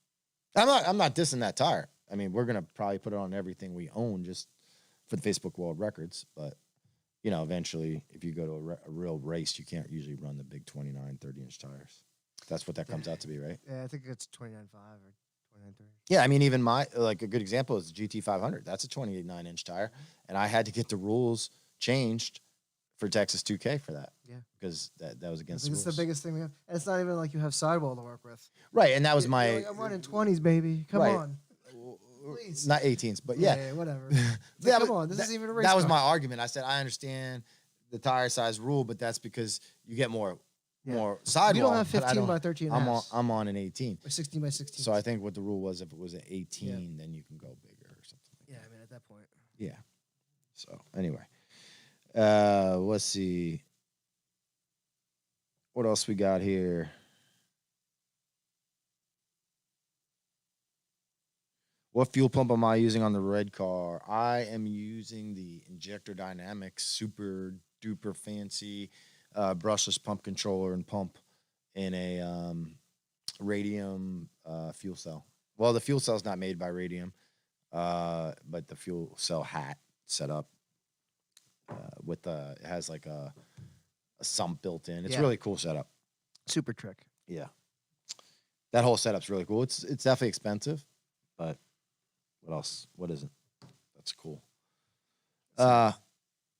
I'm not dissing that tire. I mean, we're gonna probably put it on everything we own just for the Facebook world records. But eventually, if you go to a real race, you can't usually run the big 29, 30-inch tires. That's what that comes out to be, right? Yeah, I think it's 29.5 or 29.3. Yeah, I mean, even a good example is the GT500. That's a 28.9-inch tire, and I had to get the rules changed for Texas 2K for that. Yeah. because that was I against think the it's rules. the biggest thing we have. And it's not even like you have sidewall to work with. Right, and that was You're my like, I'm running 20s, baby. Come Right. on. Please. not 18s, but yeah. Whatever. Yeah, Like, come but on, this isn't even a race That was car. my argument. I said I understand the tire size rule, but that's because you get more sidewall. You don't have but I 15 by 13 I'm halves. I'm on an 18. Or 16 by 16. So I think what the rule was, if it was an 18, then you can go bigger or something. Yeah, I mean, at that point. Yeah. So anyway, let's see what else we got here. What fuel pump am I using on the red car? I am using the Injector Dynamics super duper fancy brushless pump controller and pump in a radium fuel cell. Well, the fuel cell is not made by Radium, but the fuel cell hat set up with it has like a sump built in. It's really cool setup. Super trick. Yeah, that whole setup's really cool. It's definitely expensive, but what else? What isn't? That's cool.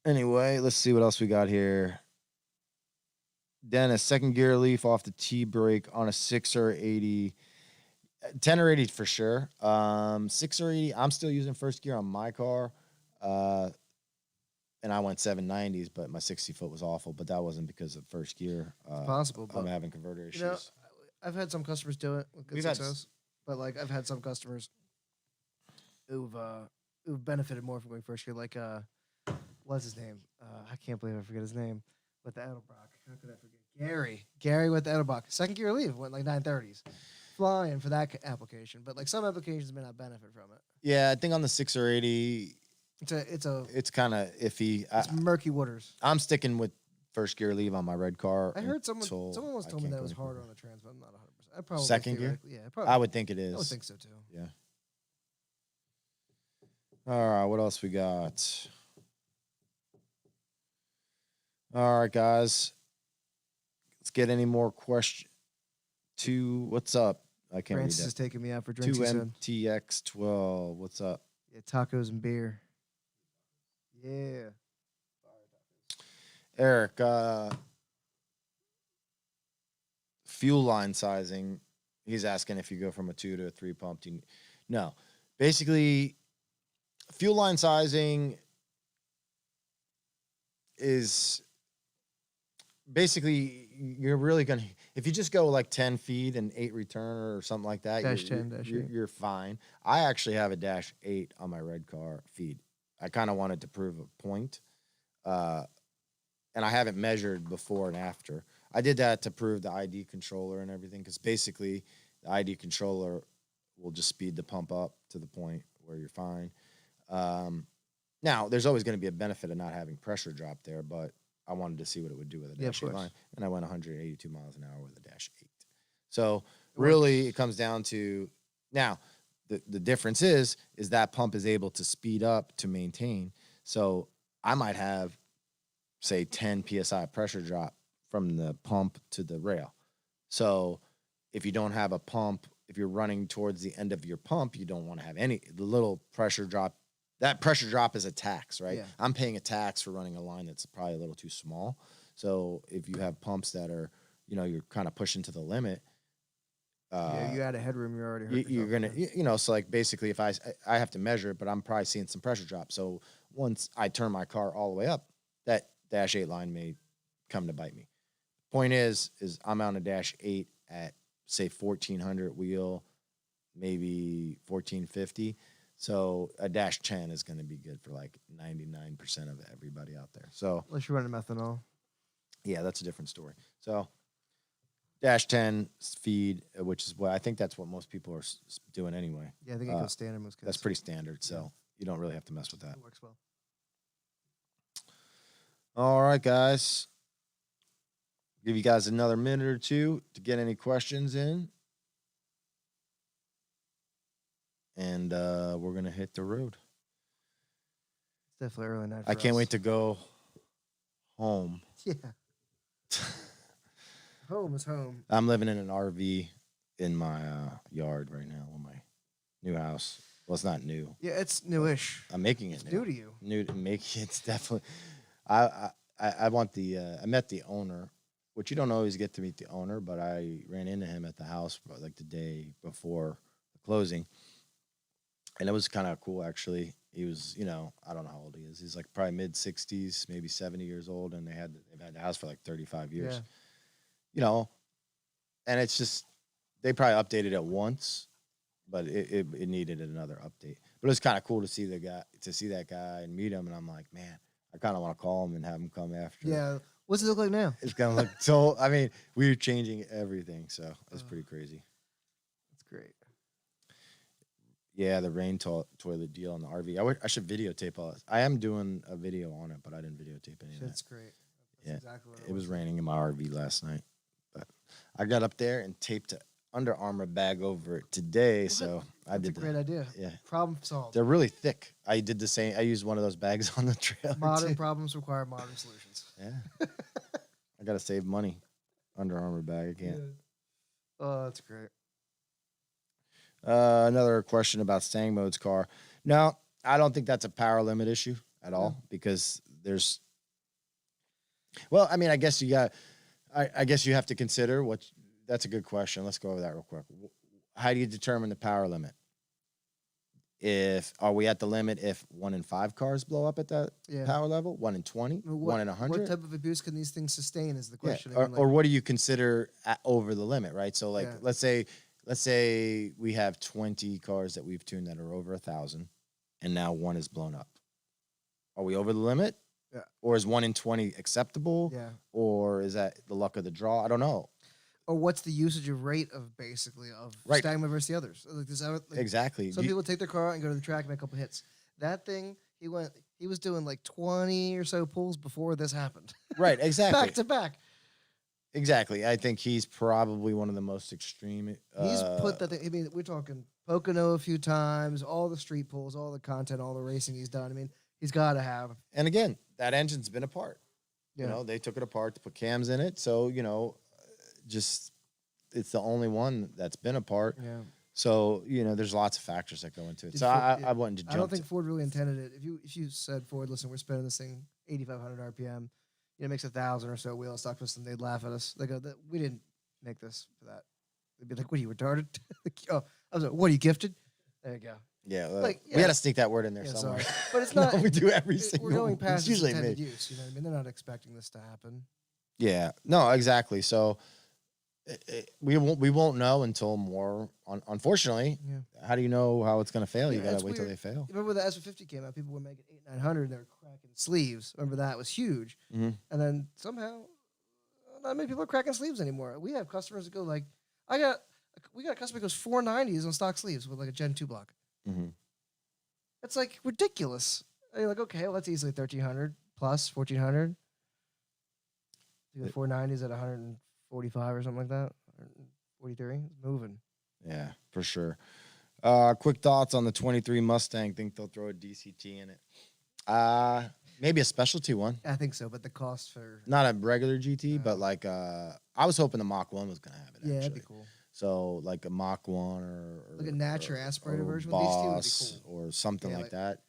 Anyway, let's see what else we got here. Dennis, second gear leaf off the T brake on a 6 or 80. 10 or 80 for sure. 6 or 80, I'm still using first gear on my car. And I went 790s, but my 60 foot was awful. But that wasn't because of first gear. It's possible. I'm having converter issues. You know, I've had some customers do it with good success. But like I've had some customers who've benefited more from going first gear. Like what's his name? I can't believe I forget his name. With the Edelbrock. How could I forget? Gary with the Edelbrock. Second gear leave went like 930s. Flying for that application. But like some applications may not benefit from it. Yeah, I think on the 6 or 80, it's kind of iffy. It's murky waters. I'm sticking with first gear leave on my red car. I heard someone once told me that it was harder on the trans, but I'm not 100%. I probably second gear? Yeah, probably. I would think it is. I would think so too. Yeah. All right, what else we got? All right, guys. Let's get any more questions. What's up? I can't Francis read that. is taking me out for drinks. 2MTX12. What's up? Yeah, tacos and beer. Yeah. Eric, fuel line sizing. He's asking if you go from a 2 to a 3 pump. No. Basically, fuel line sizing is basically you're really going to, if you just go like 10 feet and 8 return or something like that, you're fine. I actually have a -8 on my red car feed. I kind of wanted to prove a point. And I haven't measured before and after. I did that to prove the ID controller and everything, because basically the ID controller will just speed the pump up to the point where you're fine. Now, there's always going to be a benefit of not having pressure drop there, but I wanted to see what it would do with a -8 line. And I went 182 miles an hour with a -8. So really it comes down to, now, the difference is that pump is able to speed up to maintain. So I might have, say, 10 PSI pressure drop from the pump to the rail. So if you don't have a pump, if you're running towards the end of your pump, you don't want to have the little pressure drop. That pressure drop is a tax, right? Yeah. I'm paying a tax for running a line that's probably a little too small. So if you have pumps that are, you're kind of pushing to the limit. You add a headroom, you're already hurt you're going to, so like basically if I have to measure it, but I'm probably seeing some pressure drop. So once I turn my car all the way up, that -8 line may come to bite me. Point is I'm on a -8 at, say, 1400 wheel, maybe 1450. So a -10 is going to be good for like 99% of everybody out there. So unless you're running methanol. Yeah, that's a different story. So -10 feed, which is what I think that's what most people are doing anyway. Yeah, I think it goes standard most kids. That's pretty standard. So you don't really have to mess with that. It works well. All right, guys. Give you guys another minute or two to get any questions in. And we're going to hit the road. It's definitely early night for I can't us. wait to go home. Yeah. Home is home. I'm living in an RV in my yard right now in my new house. Well, it's not new. Yeah, it's newish. I'm making it It's new to you. New to making it's definitely. I want the. I met the owner, which you don't always get to meet the owner, but I ran into him at the house like the day before the closing, and it was kind of cool actually. He was, I don't know how old he is. He's like probably mid-60s, maybe 70 years old, and they've had the house for like 35 years. Yeah. And it's just they probably updated it once, but it needed another update. But it was kind of cool to see that guy and meet him. And I'm like, man, I kind of want to call him and have him come after. Yeah. What's it look like now? It's kind of like, so, I mean, we were changing everything. So it's pretty crazy. That's great. Yeah, the rain toilet deal on the RV. I should videotape all this. I am doing a video on it, but I didn't videotape any of that. That's great. That's Yeah, exactly what it was raining in my RV last night. But I got up there and taped an Under Armour bag over it today, so I did That's a great idea. Yeah. Problem solved. They're really thick. I did the same. I used one of those bags on the trailer. Modern too. problems require modern solutions. Yeah. I got to save money. Under Armour bag. I can't. Yeah. Oh, that's great. Another question about Stang Mode's car. No, I don't think that's a power limit issue at all because there's. Well, I mean, I guess you got. I guess you have to consider what. That's a good question. Let's go over that real quick. How do you determine the power limit? Are we at the limit if 1 in 5 cars blow up at that power level? 1 in 20? 1 in 100? What type of abuse can these things sustain is the question. Yeah. Or what do you consider over the limit, right? So like let's say we have 20 cars that we've tuned that are over 1,000 and now 1 is blown up. Are we over the limit? Yeah. Or is 1 in 20 acceptable? Yeah. Or is that the luck of the draw? I don't know. Or what's the usage of rate of basically of Stang versus the others? Like, Exactly. Some people take their car out and go to the track and make a couple hits. That thing, he was doing like 20 or so pulls before this happened. Right, exactly. Back to back. Exactly. I think he's probably one of the most extreme. He's put that thing, I mean, we're talking Pocono a few times, all the street pulls, all the content, all the racing he's done. I mean, he's got to have. And again, that engine's been apart. Yeah. You know, they took it apart to put cams in it. So, you know, just it's the only one that's been apart. Yeah. So, you know, there's lots of factors that go into it. I wouldn't jump. I don't think Ford really intended it. If you said, Ford, listen, we're spinning this thing 8,500 RPM, it makes 1,000 or so wheel stock piston, they'd laugh at us. They go, we didn't make this for that. They'd be like, what are you, retarded? Oh, I was like, what are you, gifted? There you go. Yeah, we had to sneak that word in there somewhere. Sorry. But it's not. No, we do every single. We're going past its usually intended use. You know what I mean? They're not expecting this to happen. Yeah. No, exactly. So we won't know until more. Unfortunately, how do you know how it's going to fail? You got to wait till they fail. Remember the S50 came out? People were making 8,900. They were cracking sleeves. Remember that was huge. Mm-hmm. And then somehow, not many people are cracking sleeves anymore. We have customers that go like, we got a customer that goes 490s on stock sleeves with like a Gen 2 block. Mm-hmm. It's like ridiculous. And you're like, okay, well, that's easily 1,300 plus 1,400. You got 490s at 145 or something like that. 143. It's moving. Yeah, for sure. Quick thoughts on the 23 Mustang. Think they'll throw a DCT in it? Maybe a specialty one. I think so, but the cost for not a regular GT, but like I was hoping the Mach 1 was gonna have it. Yeah, actually. that'd be cool. So like a Mach 1 or like a naturally aspirated version Boss, with these two would be cool. or something like that.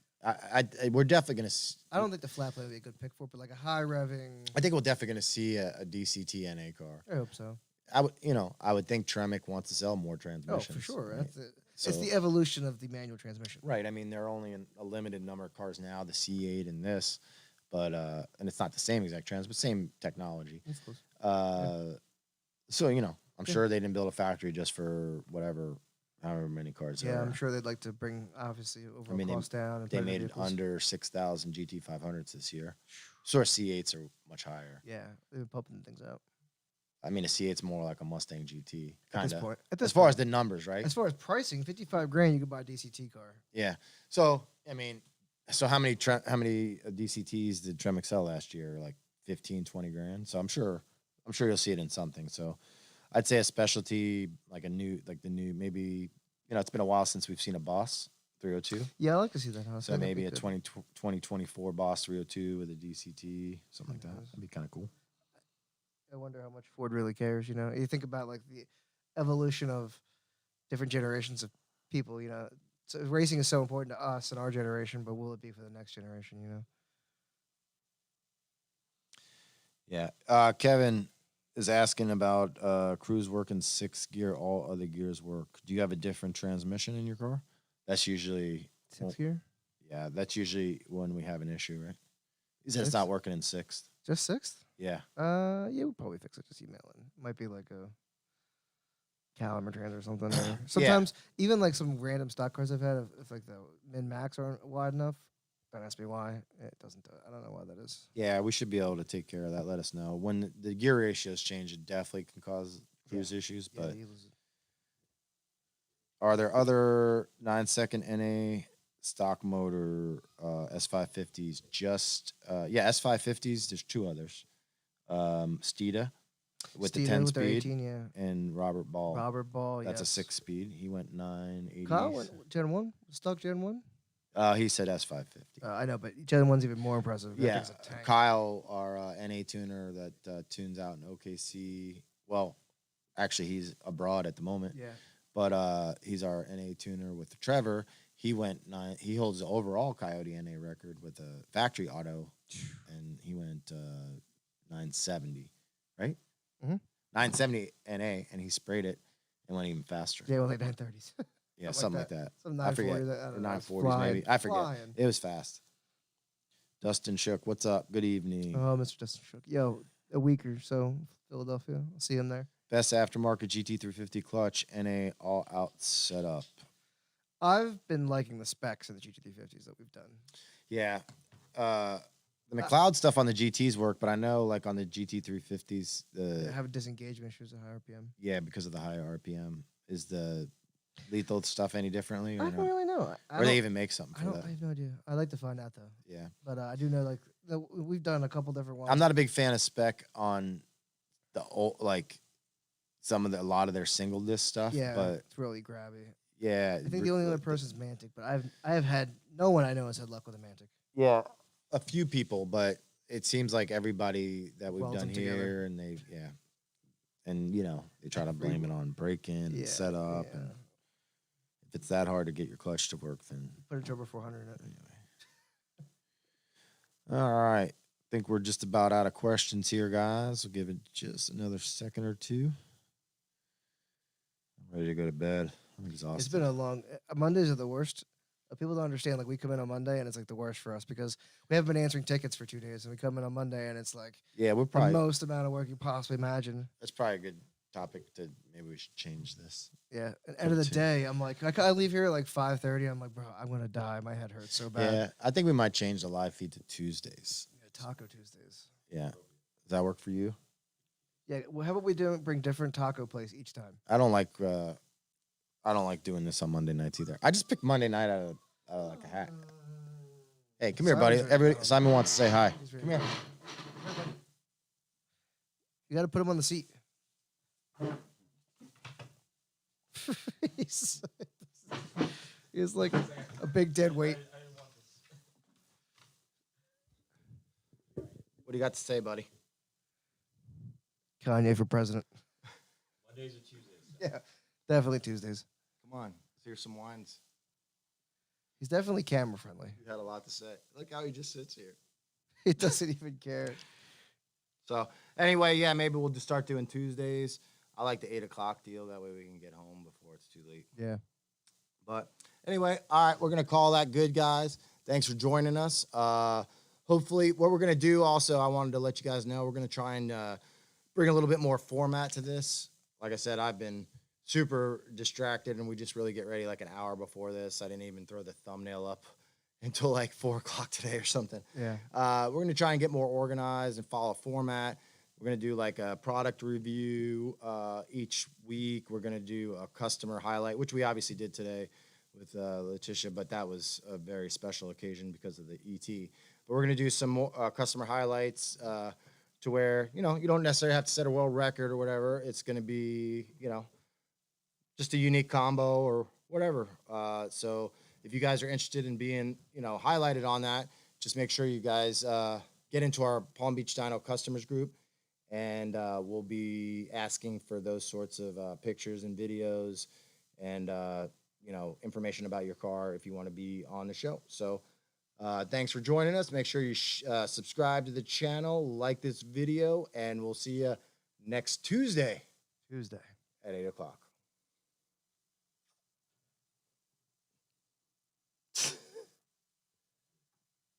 We're definitely gonna. I don't think the flat plate would be a good pick for it, but like a high revving. I think we're definitely gonna see a DCT NA car. I hope so. I would think Tremec wants to sell more transmissions. Oh, for sure. Right? It's the evolution of the manual transmission. Right. I mean, there are only a limited number of cars now, the C8 and this, but and it's not the same exact trans, but same technology. That's close. So I'm sure they didn't build a factory just for however many cars. Yeah, I'm sure they'd like to bring obviously overall cost down. And they made it under 6,000 GT500s this year. So our C8s are much higher. Yeah, they've been pumping things out. I mean, a C8's more like a Mustang GT, kind of. As far as the numbers, right? As far as pricing, $55,000 you could buy a DCT car. Yeah. So I mean, how many DCTs did Tremec sell last year? Like 15, 20 grand. So I'm sure you'll see it in something. So I'd say a specialty, like the new, maybe it's been a while since we've seen a Boss 302. Yeah, I like to see that. So maybe a 2024 Boss 302 with a DCT, something like that. That'd be kind of cool. I wonder how much Ford really cares. You know, you think about like the evolution of different generations of people. You know, so racing is so important to us and our generation, but will it be for the next generation? You know. Yeah. Kevin is asking about Cruise working 6th gear, all other gears work. Do you have a different transmission in your car? That's usually 6th gear. Yeah, that's usually when we have an issue, right? He said it's not working in 6th. Just 6th? Yeah. Yeah, we'll probably fix it. Just email it. Might be like Caliber trans or something. Or sometimes even like some random stock cars I've had, if like the min max aren't wide enough, don't ask me why. It doesn't do it. I don't know why that is. Yeah, we should be able to take care of that. Let us know. When the gear ratios change, it definitely can cause cruise issues. But are there other 9-second NA stock motor S550s? Just S550s. There's two others. Steeda with the 10 speed, 18, and Robert Ball. That's yes. a 6-speed. He went 980. Kyle went Gen 1, stock Gen 1. He said S550. I know, but Gen 1's even more impressive. That Yeah, thing's a tank. Kyle, our NA tuner that tunes out in OKC. Well, actually, he's abroad at the moment. Yeah. But he's our NA tuner with Trevor. He went 9. He holds the overall Coyote NA record with a factory auto, and he went 970, right? Mm-hmm. 970 NA, and he sprayed it and went even faster. Yeah, like 930s. Yeah, something like that. Some I forget. 940s maybe. I forget. Flying. It was fast. Dustin Shook, what's up? Good evening. Oh, Mr. Dustin Shook. Yo, a week or so, Philadelphia. I'll see him there. Best aftermarket GT350 clutch, NA all out setup. I've been liking the specs of the GT350s that we've done. Yeah. The McLeod stuff on the GTs work, but I know like on the GT350s, They have disengagement issues at high RPM. Yeah, because of the higher RPM. Is the lethal stuff any differently? Or I don't really know. Or they even make something for that? I have no idea. I'd like to find out though. Yeah. But I do know we've done a couple different ones. I'm not a big fan of spec on the old, like a lot of their single disc stuff. Yeah, but it's really grabby. yeah. I think the only other person is Mantic, but I have had no one I know has had luck with a Mantic. Yeah. A few people, but it seems like everybody that we've done here together. and and they try to blame it on break-in and setup. Yeah. And if it's that hard to get your clutch to work, then Put a Turbo 400 in it. Anyway. All right. I think we're just about out of questions here, guys. We'll give it just another second or two. I'm ready to go to bed. I'm exhausted. It's been a long. Mondays are the worst. People don't understand. Like we come in on Monday and it's like the worst for us because we haven't been answering tickets for 2 days, and we come in on Monday and it's like we're probably the most amount of work you possibly imagine. That's probably a good topic to maybe we should change this. Yeah. At the end of the day, I'm like, I leave here at like 5:30. I'm like, bro, I'm gonna die. My head hurts so bad. Yeah, I think we might change the live feed to Tuesdays. Yeah, Taco Tuesdays. Yeah. Does that work for you? Yeah. Well, how about we bring different taco place each time? I don't like doing this on Monday nights either. I just picked Monday night out of like a hat. Hey, come here, buddy. Everybody, Simon wants to say hi. Come here. You got to put him on the seat. He's like a big dead weight. What do you got to say, buddy? Kanye for president. Mondays or Tuesdays? Yeah, definitely Tuesdays. Come on. Let's hear some wines. He's definitely camera friendly. You had a lot to say. Look how he just sits here. He doesn't even care. So anyway, yeah, maybe we'll just start doing Tuesdays. I like the 8 o'clock deal. That way we can get home before it's too late. Yeah. But anyway, all right, we're going to call that good, guys. Thanks for joining us. Hopefully, what we're going to do also, I wanted to let you guys know, we're going to try and bring a little bit more format to this. Like I said, I've been super distracted, and we just really get ready like an hour before this. I didn't even throw the thumbnail up until like 4 o'clock today or something. Yeah. We're going to try and get more organized and follow format. We're going to do like a product review each week. We're going to do a customer highlight, which we obviously did today with Leticia, but that was a very special occasion because of the ET. But we're going to do some more customer highlights to where, you don't necessarily have to set a world record or whatever. It's going to be, just a unique combo or whatever. So if you guys are interested in being, highlighted on that, just make sure you guys get into our Palm Beach Dyno customers group, and we'll be asking for those sorts of pictures and videos and, information about your car if you want to be on the show. So thanks for joining us. Make sure you subscribe to the channel, like this video, and we'll see you next Tuesday Tuesday. at 8 o'clock.